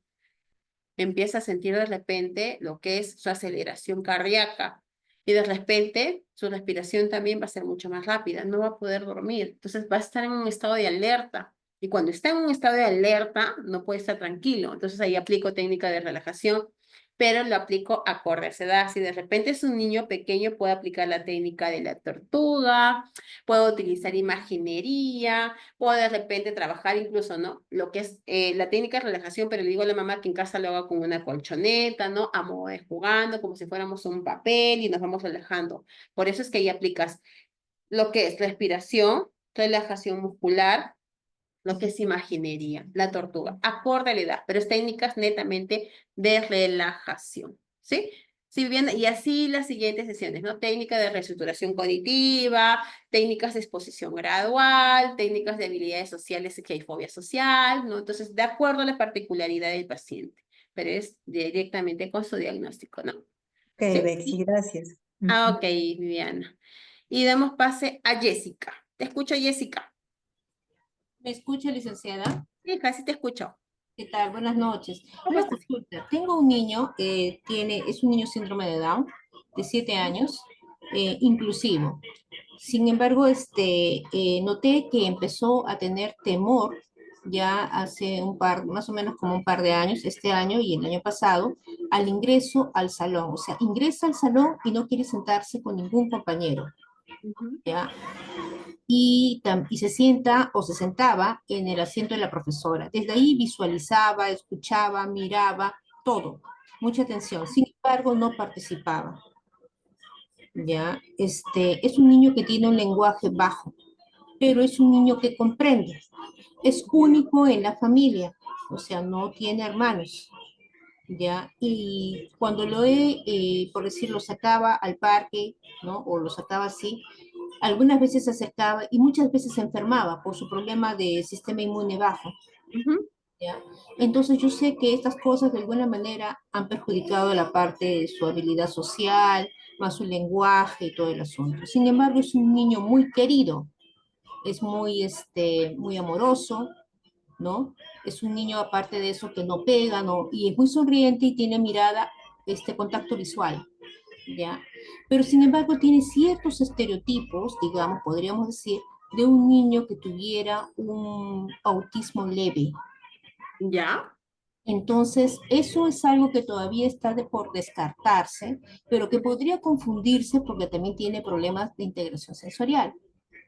empieza a sentir de repente lo que es su aceleración cardíaca, y de repente su respiración también va a ser mucho más rápida, no va a poder dormir, entonces va a estar en un estado de alerta. Y cuando está en un estado de alerta, no puede estar tranquilo. Entonces ahí aplico técnica de relajación, pero lo aplico acorde a esa edad. Si de repente es un niño pequeño, puedo aplicar la técnica de la tortuga, puedo utilizar imaginería, puedo de repente trabajar incluso, ¿no? Lo que es la técnica de relajación, pero le digo a la mamá que en casa lo haga con una colchoneta, ¿no? A modo de jugando, como si fuéramos un papel y nos vamos relajando. Por eso es que ahí aplicas lo que es respiración, relajación muscular, lo que es imaginería, la tortuga, acorde a la edad, pero es técnicas netamente de relajación, ¿sí? Sí, bien, y así las siguientes sesiones, ¿no? Técnica de reestructuración cognitiva, técnicas de exposición gradual, técnicas de habilidades sociales, que hay fobia social, ¿no? Entonces, de acuerdo a la particularidad del paciente, pero es directamente con su diagnóstico, ¿no? Ok, ¿Sí? Bexy, gracias. Ok, Viviana. Y damos pase a Jessica. Te escucho, Jessica. ¿Me escucha, licenciada? Hija, sí te escucho. ¿Qué tal? Buenas noches. ¿Cómo Una estás? consulta. Tengo un niño que es un niño síndrome de Down, de 7 años, inclusivo. Sin embargo, noté que empezó a tener temor ya hace más o menos como un par de años, este año y el año pasado, al ingreso al salón. O sea, ingresa al salón y no quiere sentarse con ningún compañero, Ujú. ¿ya? Y se sienta o se sentaba en el asiento de la profesora. Desde ahí visualizaba, escuchaba, miraba, todo, mucha atención. Sin embargo, no participaba. ¿Ya? Es un niño que tiene un lenguaje bajo, pero es un niño que comprende. Es único en la familia, o sea, no tiene hermanos. ¿Ya? Y cuando por decirlo, sacaba al parque, ¿no? O lo sacaba así, algunas veces se acercaba y muchas veces se enfermaba por su problema de sistema inmune bajo, Ujú. ¿ya? Entonces yo sé que estas cosas de alguna manera han perjudicado la parte de su habilidad social, más su lenguaje y todo el asunto. Sin embargo, es un niño muy querido, es muy amoroso, ¿no? Es un niño, aparte de eso, que no pega, ¿no? Y es muy sonriente y tiene mirada, contacto visual, ¿ya? Pero sin embargo tiene ciertos estereotipos, digamos, podríamos decir, de un niño que tuviera un autismo leve. ¿Ya? Entonces, eso es algo que todavía está por descartarse, pero que podría confundirse porque también tiene problemas de integración sensorial.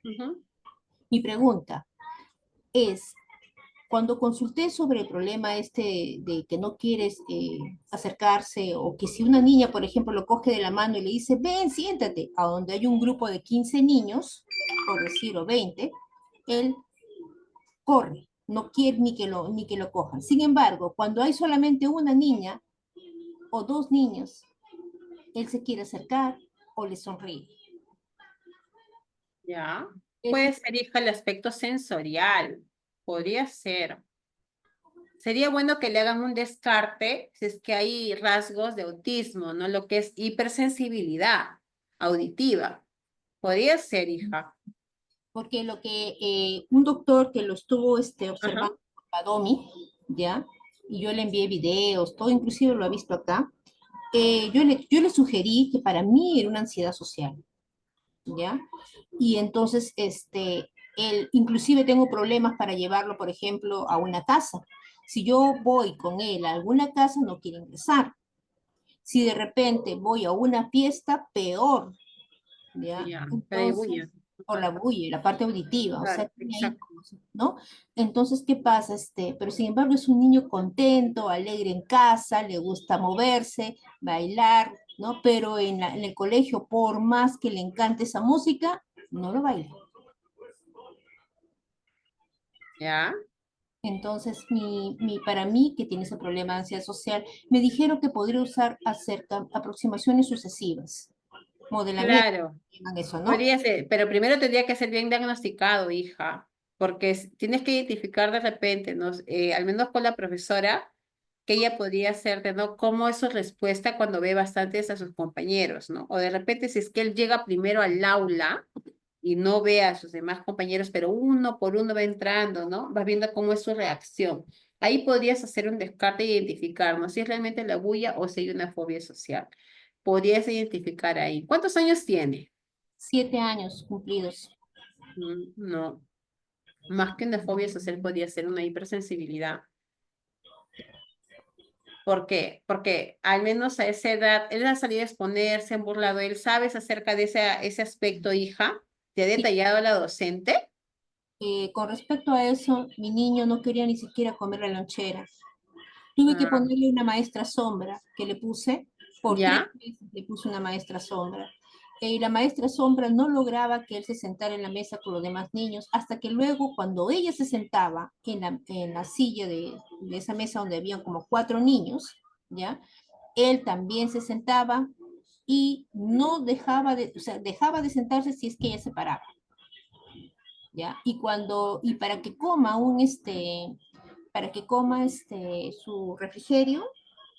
Ujú. Mi pregunta es, cuando consulté sobre el problema de que no quieres acercarse o que si una niña, por ejemplo, lo coge de la mano y le dice, ven, siéntate, a donde hay un grupo de 15 niños, por decirlo 20, él corre, no quiere ni que lo cojan. Sin embargo, cuando hay solamente una niña o dos niños, él se quiere acercar o le sonríe. ¿Ya? Es Puede ser, hija, el aspecto sensorial. Podría ser. Sería bueno que le hagan un descarte si es que hay rasgos de autismo, ¿no? Lo que es hipersensibilidad auditiva. Podría ser, hija. porque lo que un doctor que lo estuvo Ajá. observando, Domi, ¿ya? Y yo le envié videos, todo inclusive lo ha visto acá, yo le sugerí que para mí era una ansiedad social, ¿ya? Y entonces, inclusive tengo problemas para llevarlo, por ejemplo, a una casa. Si yo voy con él a alguna casa, no quiere ingresar. Si de repente voy a una fiesta, peor, ¿ya? Ya, pero hay Entonces, bulla. por la bulla, la parte auditiva, o sea, Claro, tiene ahí, exacto. ¿no? Entonces, ¿qué pasa? Pero sin embargo es un niño contento, alegre en casa, le gusta moverse, bailar, ¿no? Pero en el colegio, por más que le encante esa música, no lo baila. ¿Ya? Entonces, para mí, que tiene ese problema de ansiedad social, me dijeron que podría usar aproximaciones sucesivas, modelamiento, Claro. llaman eso, ¿no? Podría ser, pero primero tendría que ser bien diagnosticado, hija, porque tienes que identificar de repente, ¿no? Al menos con la profesora, que ella podría hacerte, ¿no? Cómo es su respuesta cuando ve bastantes a sus compañeros, ¿no? O de repente si es que él llega primero al aula y no ve a sus demás compañeros, pero uno por uno va entrando, ¿no? Vas viendo cómo es su reacción. Ahí podrías hacer un descarte e identificar, ¿no? Si es realmente la bulla o si hay una fobia social. podrías identificar ahí. ¿Cuántos años tiene? 7 años cumplidos. No, más que una fobia social podría ser una hipersensibilidad. ¿Por qué? Porque al menos a esa edad, él ha salido a exponer, se han burlado, él sabes acerca de ese aspecto, hija. ¿Te ha detallado a la docente? Con respecto a eso, mi niño no quería ni siquiera comer la lonchera. Tuve que Ah, ponerle una maestra sombra que le puse, por 3 ¿ya? meses le puse una maestra sombra. Y la maestra sombra no lograba que él se sentara en la mesa con los demás niños, hasta que luego, cuando ella se sentaba en la silla de esa mesa donde habían como 4 niños, ¿ya? Él también se sentaba y no dejaba de, o sea, dejaba de sentarse si es que ella se paraba, ¿ya? Y para que coma su refrigerio,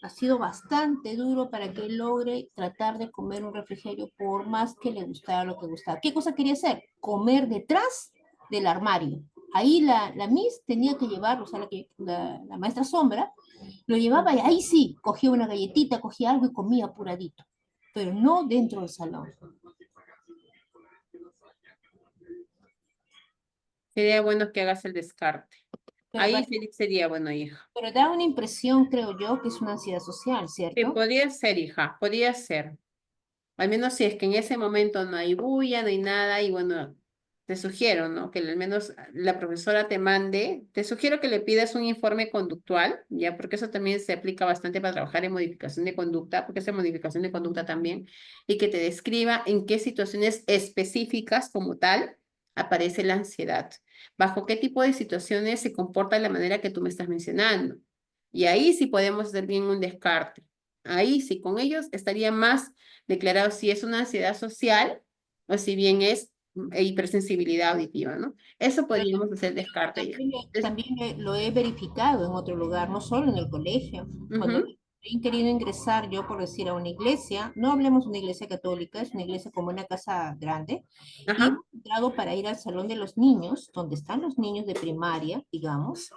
ha sido bastante duro para que él logre tratar de comer un refrigerio por más que le gustara lo que gustaba. ¿Qué cosa quería hacer? Comer detrás del armario. Ahí la Miss tenía que llevarlo, o sea, la maestra sombra, lo llevaba y ahí sí, cogía una galletita, cogía algo y comía apuradito, pero no dentro del salón. Sería bueno que hagas el descarte. Pero, Ahí sería bueno, hija. pero da una impresión, creo yo, que es una ansiedad social, Sí, ¿cierto? podría ser, hija, podría ser. Al menos si es que en ese momento no hay bulla, no hay nada, y bueno, te sugiero, ¿no? Que al menos la profesora te mande, te sugiero que le pidas un informe conductual, ya, porque eso también se aplica bastante para trabajar en modificación de conducta, porque es en modificación de conducta también, y que te describa en qué situaciones específicas como tal aparece la ansiedad, bajo qué tipo de situaciones se comporta de la manera que tú me estás mencionando. Y ahí sí podemos hacer bien un descarte. Ahí sí, con ellos estaría más declarado si es una ansiedad social o si bien es hipersensibilidad auditiva, ¿no? Eso podríamos hacer descarte ya. Lo he verificado en otro lugar, no solo en el colegio. Cuando Ujú, he querido ingresar yo, por decir, a una iglesia, no hablemos de una iglesia católica, es una iglesia como una casa grande, y ajá. hemos entrado para ir al salón de los niños, donde están los niños de primaria, digamos,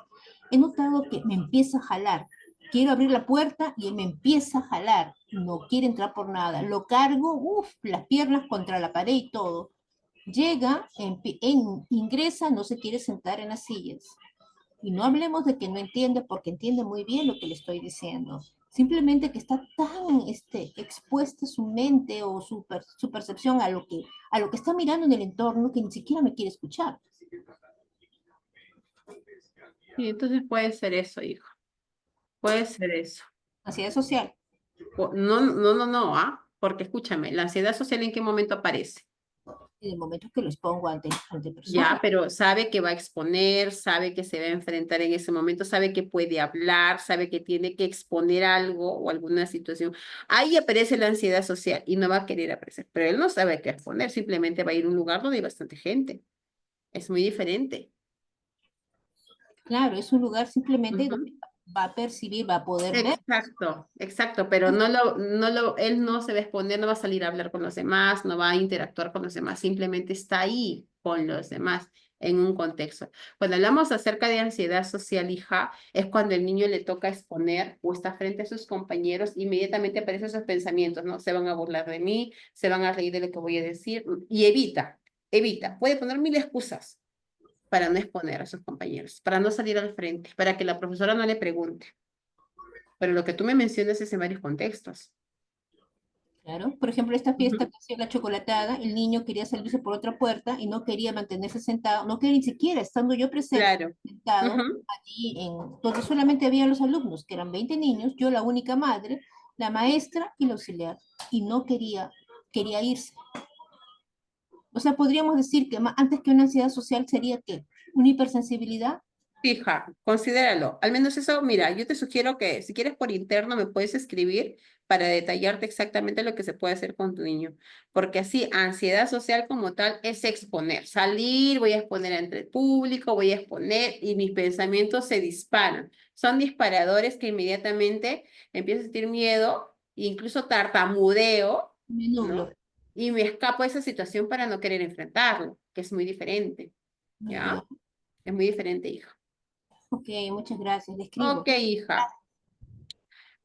he notado que me empieza a jalar. Quiero abrir la puerta y él me empieza a jalar. No quiere entrar por nada. Lo cargo, las piernas contra la pared y todo. Llega, ingresa, no se quiere sentar en las sillas. Y no hablemos de que no entiende, porque entiende muy bien lo que le estoy diciendo. Simplemente que está tan expuesta su mente o su percepción a lo que está mirando en el entorno que ni siquiera me quiere escuchar. Y entonces puede ser eso, hijo. Puede ser eso. Ansiedad social. No, no, no, no, ¿ah? Porque escúchame, ¿la ansiedad social en qué momento aparece? En el momento que lo expongo ante Ya, personas. pero sabe que va a exponer, sabe que se va a enfrentar en ese momento, sabe que puede hablar, sabe que tiene que exponer algo o alguna situación. Ahí aparece la ansiedad social y no va a querer aparecer, pero él no sabe qué exponer, simplemente va a ir a un lugar donde hay bastante gente. Es muy diferente. Claro, es un lugar simplemente Ujú. donde va a percibir, va a poder ver. Exacto, exacto, pero él no se va a exponer, no va a salir a hablar con los demás, no va a interactuar con los demás, simplemente está ahí con los demás en un contexto. Cuando hablamos acerca de ansiedad social, hija, es cuando el niño le toca exponer o está frente a sus compañeros, inmediatamente aparecen esos pensamientos, ¿no? Se van a burlar de mí, se van a reír de lo que voy a decir, y evita, puede poner mil excusas para no exponer a sus compañeros, para no salir al frente, para que la profesora no le pregunte. Pero lo que tú me mencionas es en varios contextos. Claro, por ejemplo, esta fiesta Ujú. que hacía la chocolatada, el niño quería salirse por otra puerta y no quería mantenerse sentado, no quería ni siquiera, estando yo presente, Claro. sentado Ujú. allí donde solamente había los alumnos, que eran 20 niños, yo la única madre, la maestra y la auxiliar, y no quería irse. O sea, podríamos decir que antes que una ansiedad social sería que una hipersensibilidad. Fija, considéralo. Al menos eso, mira, yo te sugiero que si quieres por interno me puedes escribir para detallarte exactamente lo que se puede hacer con tu niño. Porque así, ansiedad social como tal es exponer. Salir, voy a exponer ante el público, voy a exponer y mis pensamientos se disparan. Son disparadores que inmediatamente empiezo a sentir miedo, incluso tartamudeo, Me nublo. ¿no? Y me escapo de esa situación para no querer enfrentarlo, que es muy diferente, Ya. ¿ya? Es muy diferente, hija. Ok, muchas gracias, le escribo. Ok, hija.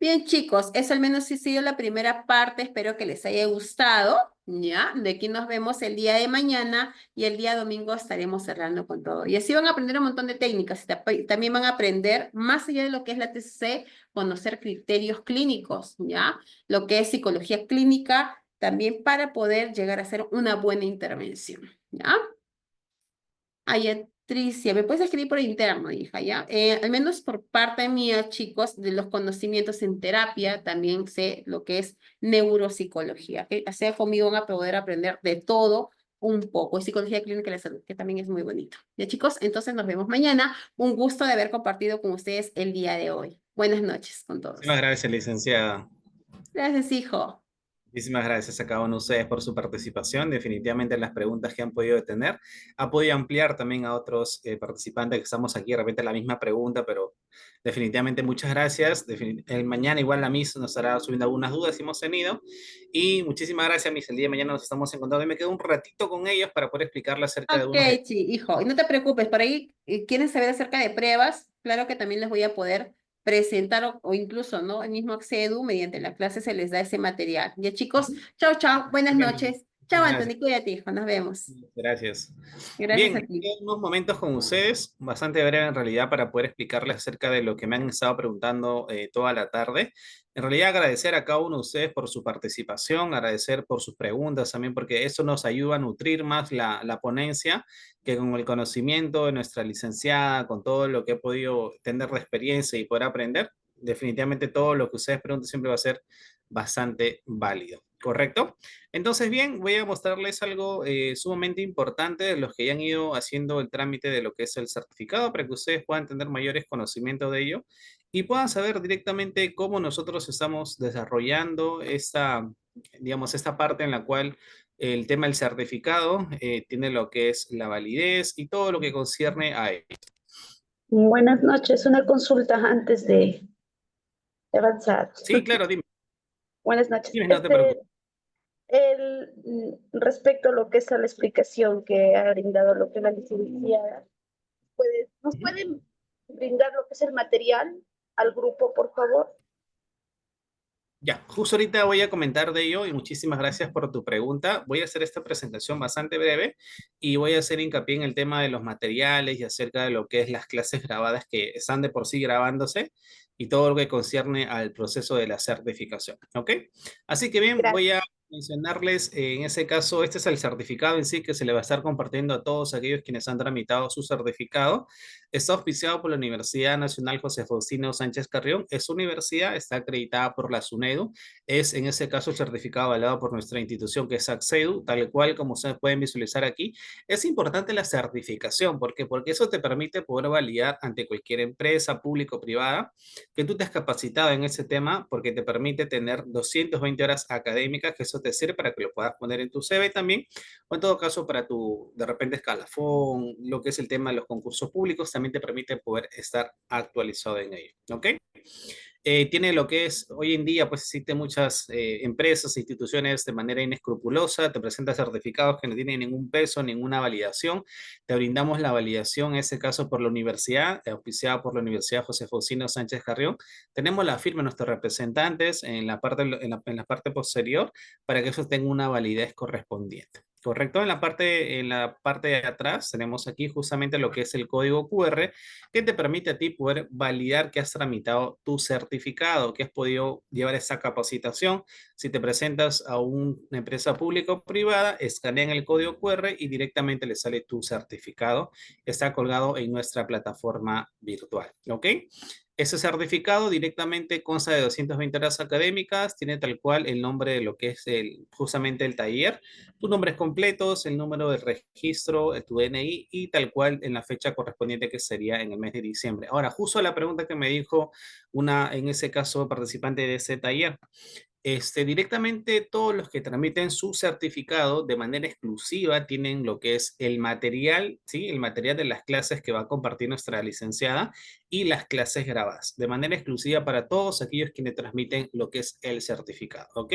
Bien, chicos, eso al menos sí ha sido la primera parte. Espero que les haya gustado. Ya, de aquí nos vemos el día de mañana y el día domingo estaremos cerrando con todo. Y así van a aprender un montón de técnicas. También van a aprender, más allá de lo que es la TCC, conocer criterios clínicos, ¿ya? Lo que es psicología clínica, también para poder llegar a hacer una buena intervención, ¿ya? Ay, Tricia, me puedes escribir por interno, hija, ¿ya? Al menos por parte mía, chicos, de los conocimientos en terapia, también sé lo que es neuropsicología, ¿ok? O sea, conmigo van a poder aprender de todo un poco. Y psicología clínica de la salud, que también es muy bonito. Ya, chicos, entonces nos vemos mañana. Un gusto de haber compartido con ustedes el día de hoy. Buenas noches con Muchísimas todos. gracias, licenciada. Gracias, hijo. Muchísimas gracias a cada uno de ustedes por su participación. Definitivamente las preguntas que han podido tener ha podido ampliar también a otros participantes que estamos aquí, de repente la misma pregunta, pero definitivamente muchas gracias. El mañana igual la Miss nos estará subiendo algunas dudas que hemos tenido. Y muchísimas gracias, Miss. El día de mañana nos estamos encontrando y me quedo un ratito con ellos para poder explicarle acerca de Ok, algunos de... sí, hijo, y no te preocupes, por ahí quieren saber acerca de pruebas, claro que también les voy a poder presentar o incluso, ¿no? El mismo Accedu, mediante la clase se les da ese material. Ya, chicos, chao, chao, buenas noches. Chao, Muchísimas gracias. Anthony, cuídate, hijo, nos vemos. Gracias. Gracias Bien, a me ti. quedo unos momentos con ustedes, bastante breve en realidad, para poder explicarles acerca de lo que me han estado preguntando toda la tarde. En realidad, agradecer a cada uno de ustedes por su participación, agradecer por sus preguntas también, porque eso nos ayuda a nutrir más la ponencia, que con el conocimiento de nuestra licenciada, con todo lo que he podido tener de experiencia y poder aprender, definitivamente todo lo que ustedes pregunten siempre va a ser bastante válido. ¿Correcto? Entonces, bien, voy a mostrarles algo sumamente importante de los que ya han ido haciendo el trámite de lo que es el certificado para que ustedes puedan tener mayores conocimientos de ello y puedan saber directamente cómo nosotros estamos desarrollando esta, digamos, esta parte en la cual el tema del certificado tiene lo que es la validez y todo lo que concierne a él. Buenas noches, una consulta antes de avanzar. Sí, claro, dime, Buenas noches. dime, no te preocupes. Respecto a lo que es a la explicación que ha brindado lo que la licenciada, ¿nos pueden brindar lo que es el material al grupo, por favor? Ya, justo ahorita voy a comentar de ello y muchísimas gracias por tu pregunta. Voy a hacer esta presentación bastante breve y voy a hacer hincapié en el tema de los materiales y acerca de lo que es las clases grabadas que están de por sí grabándose y todo lo que concierne al proceso de la certificación, ¿ok? Así que bien, Gracias. voy a mencionarles en ese caso, este es el certificado en sí que se le va a estar compartiendo a todos aquellos quienes han tramitado su certificado. Está auspiciado por la Universidad Nacional José Faustino Sánchez Carrión. Es universidad, está acreditada por la SUNEDU. Es en ese caso el certificado avalado por nuestra institución que es Accedu, tal cual como ustedes pueden visualizar aquí. Es importante la certificación, ¿por qué? Porque eso te permite poder validar ante cualquier empresa, pública o privada, que tú te has capacitado en ese tema, porque te permite tener 220 horas académicas, que eso te sirve para que lo puedas poner en tu CV también, o en todo caso para tu, de repente, escalafón, lo que es el tema de los concursos públicos, también te permite poder estar actualizado en ello, ¿ok? Tiene lo que es, hoy en día, pues existen muchas empresas e instituciones de manera inescrupulosa, te presentan certificados que no tienen ningún peso, ninguna validación, te brindamos la validación, en ese caso por la universidad, auspiciada por la Universidad José Faustino Sánchez Carrión, tenemos la firma de nuestros representantes en la parte, en la parte posterior para que eso tenga una validez correspondiente. Correcto, en la parte de atrás tenemos aquí justamente lo que es el código QR que te permite a ti poder validar que has tramitado tu certificado, que has podido llevar esa capacitación. Si te presentas a una empresa pública o privada, escanean el código QR y directamente le sale tu certificado. Está colgado en nuestra plataforma virtual, ¿ok? Ese certificado directamente consta de 220 horas académicas, tiene tal cual el nombre de lo que es justamente el taller, tus nombres completos, el número de registro, tu DNI y tal cual en la fecha correspondiente que sería en el mes de diciembre. Ahora, justo la pregunta que me dijo una, en ese caso, participante de ese taller. Directamente todos los que tramiten su certificado de manera exclusiva tienen lo que es el material, ¿sí? El material de las clases que va a compartir nuestra licenciada y las clases grabadas, de manera exclusiva para todos aquellos quienes transmiten lo que es el certificado, ¿ok?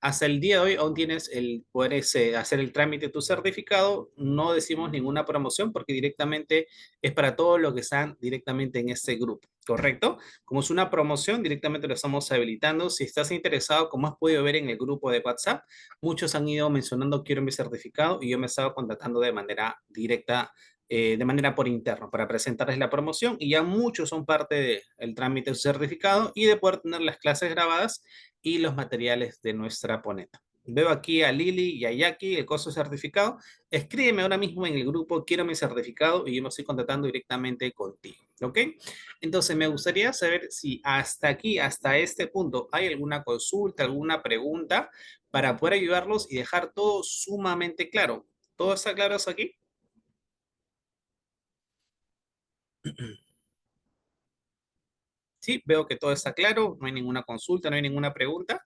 Hasta el día de hoy aún tienes el poder hacer el trámite de tu certificado, no decimos ninguna promoción porque directamente es para todos los que están directamente en este grupo. ¿correcto? Como es una promoción, directamente lo estamos habilitando. Si estás interesado, como has podido ver en el grupo de WhatsApp, muchos han ido mencionando quiero mi certificado y yo me estaba contactando de manera directa, de manera por interno, para presentarles la promoción y ya muchos son parte del trámite de su certificado y de poder tener las clases grabadas y los materiales de nuestra ponente. Veo aquí a Lili y a Jackie, el costo certificado. Escríbeme ahora mismo en el grupo, quiero mi certificado y yo me estoy contactando directamente contigo, ¿ok? Entonces me gustaría saber si hasta aquí, hasta este punto, hay alguna consulta, alguna pregunta para poder ayudarlos y dejar todo sumamente claro. ¿Todo está claro hasta aquí? Sí, veo que todo está claro, no hay ninguna consulta, no hay ninguna pregunta.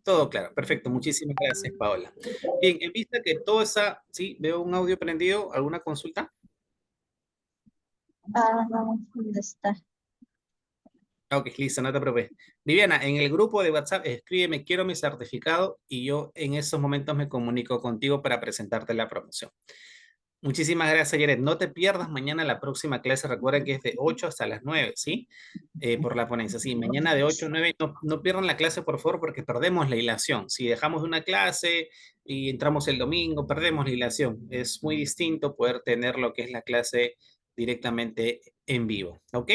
Todo claro, perfecto. Muchísimas gracias, Paola. Bien, en vista que todo está, sí, veo un audio prendido, ¿alguna consulta? ¿Dónde está? Ok, listo, no te preocupes. Viviana, en el grupo de WhatsApp escríbeme, quiero mi certificado y yo en esos momentos me comunico contigo para presentarte la promoción. Muchísimas gracias, Jared. No te pierdas mañana la próxima clase. Recuerda que es de 8 hasta las 9, ¿sí? Por la ponencia. Sí, mañana de 8 a 9. No pierdan la clase, por favor, porque perdemos la hilación. Si dejamos una clase y entramos el domingo, perdemos la hilación. Es muy distinto poder tener lo que es la clase directamente en vivo, ¿ok?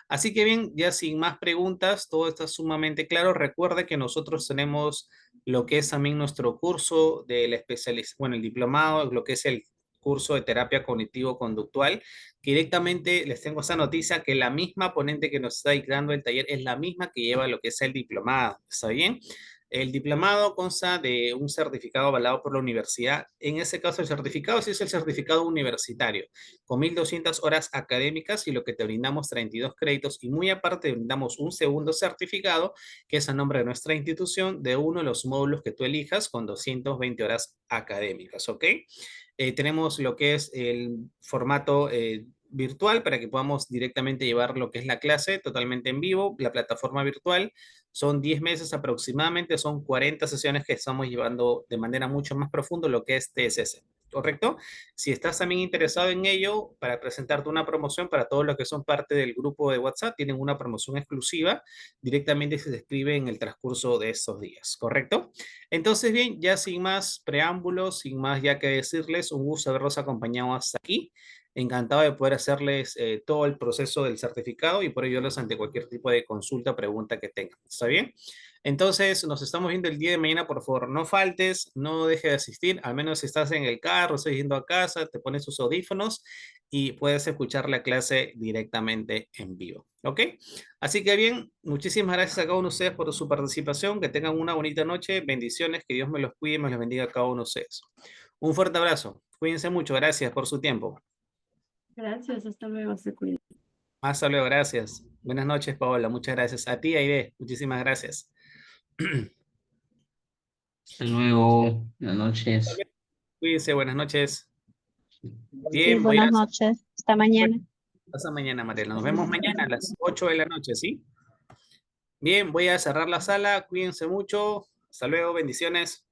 Así que bien, ya sin más preguntas, todo está sumamente claro. Recuerda que nosotros tenemos lo que es también nuestro curso de la especialización, bueno, el diplomado, lo que es el curso de terapia cognitivo-conductual, que directamente les tengo esa noticia que la misma ponente que nos está dictando el taller es la misma que lleva lo que es el diplomado, ¿está bien? El diplomado consta de un certificado avalado por la universidad. En ese caso, el certificado sí es el certificado universitario, con 1.200 horas académicas y lo que te brindamos 32 créditos y muy aparte brindamos un segundo certificado que es a nombre de nuestra institución de uno de los módulos que tú elijas con 220 horas académicas, ¿ok? Tenemos lo que es el formato virtual para que podamos directamente llevar lo que es la clase totalmente en vivo, la plataforma virtual. Son 10 meses aproximadamente, son 40 sesiones que estamos llevando de manera mucho más profunda lo que es TSS, ¿correcto? Si estás también interesado en ello, para presentarte una promoción para todos los que son parte del grupo de WhatsApp, tienen una promoción exclusiva, directamente se describe en el transcurso de estos días, ¿correcto? Entonces, bien, ya sin más preámbulos, sin más ya que decirles, un gusto haberlos acompañado hasta aquí. Encantado de poder hacerles todo el proceso del certificado y por ello ayudarlos ante cualquier tipo de consulta o pregunta que tengan. ¿Está bien? Entonces, nos estamos viendo el día de mañana. Por favor, no faltes, no dejes de asistir, al menos si estás en el carro, estás yendo a casa, te pones tus audífonos y puedes escuchar la clase directamente en vivo. ¿Ok? Así que bien, muchísimas gracias a cada uno de ustedes por su participación. Que tengan una bonita noche. Bendiciones. Que Dios me los cuide y me los bendiga a cada uno de ustedes. Un fuerte abrazo. Cuídense mucho. Gracias por su tiempo. Gracias, hasta luego, se cuida. Hasta luego. Gracias. Buenas noches, Paola. Muchas gracias. A ti, Aide. Muchísimas gracias. Hasta luego, buenas noches. Cuídense. Buenas noches. Sí, Bien, voy buenas a... noches. Hasta mañana. Hasta mañana, Mariela. Nos vemos mañana a las 8 de la noche, ¿sí? Bien, voy a cerrar la sala. Cuídense mucho. Hasta luego. Bendiciones.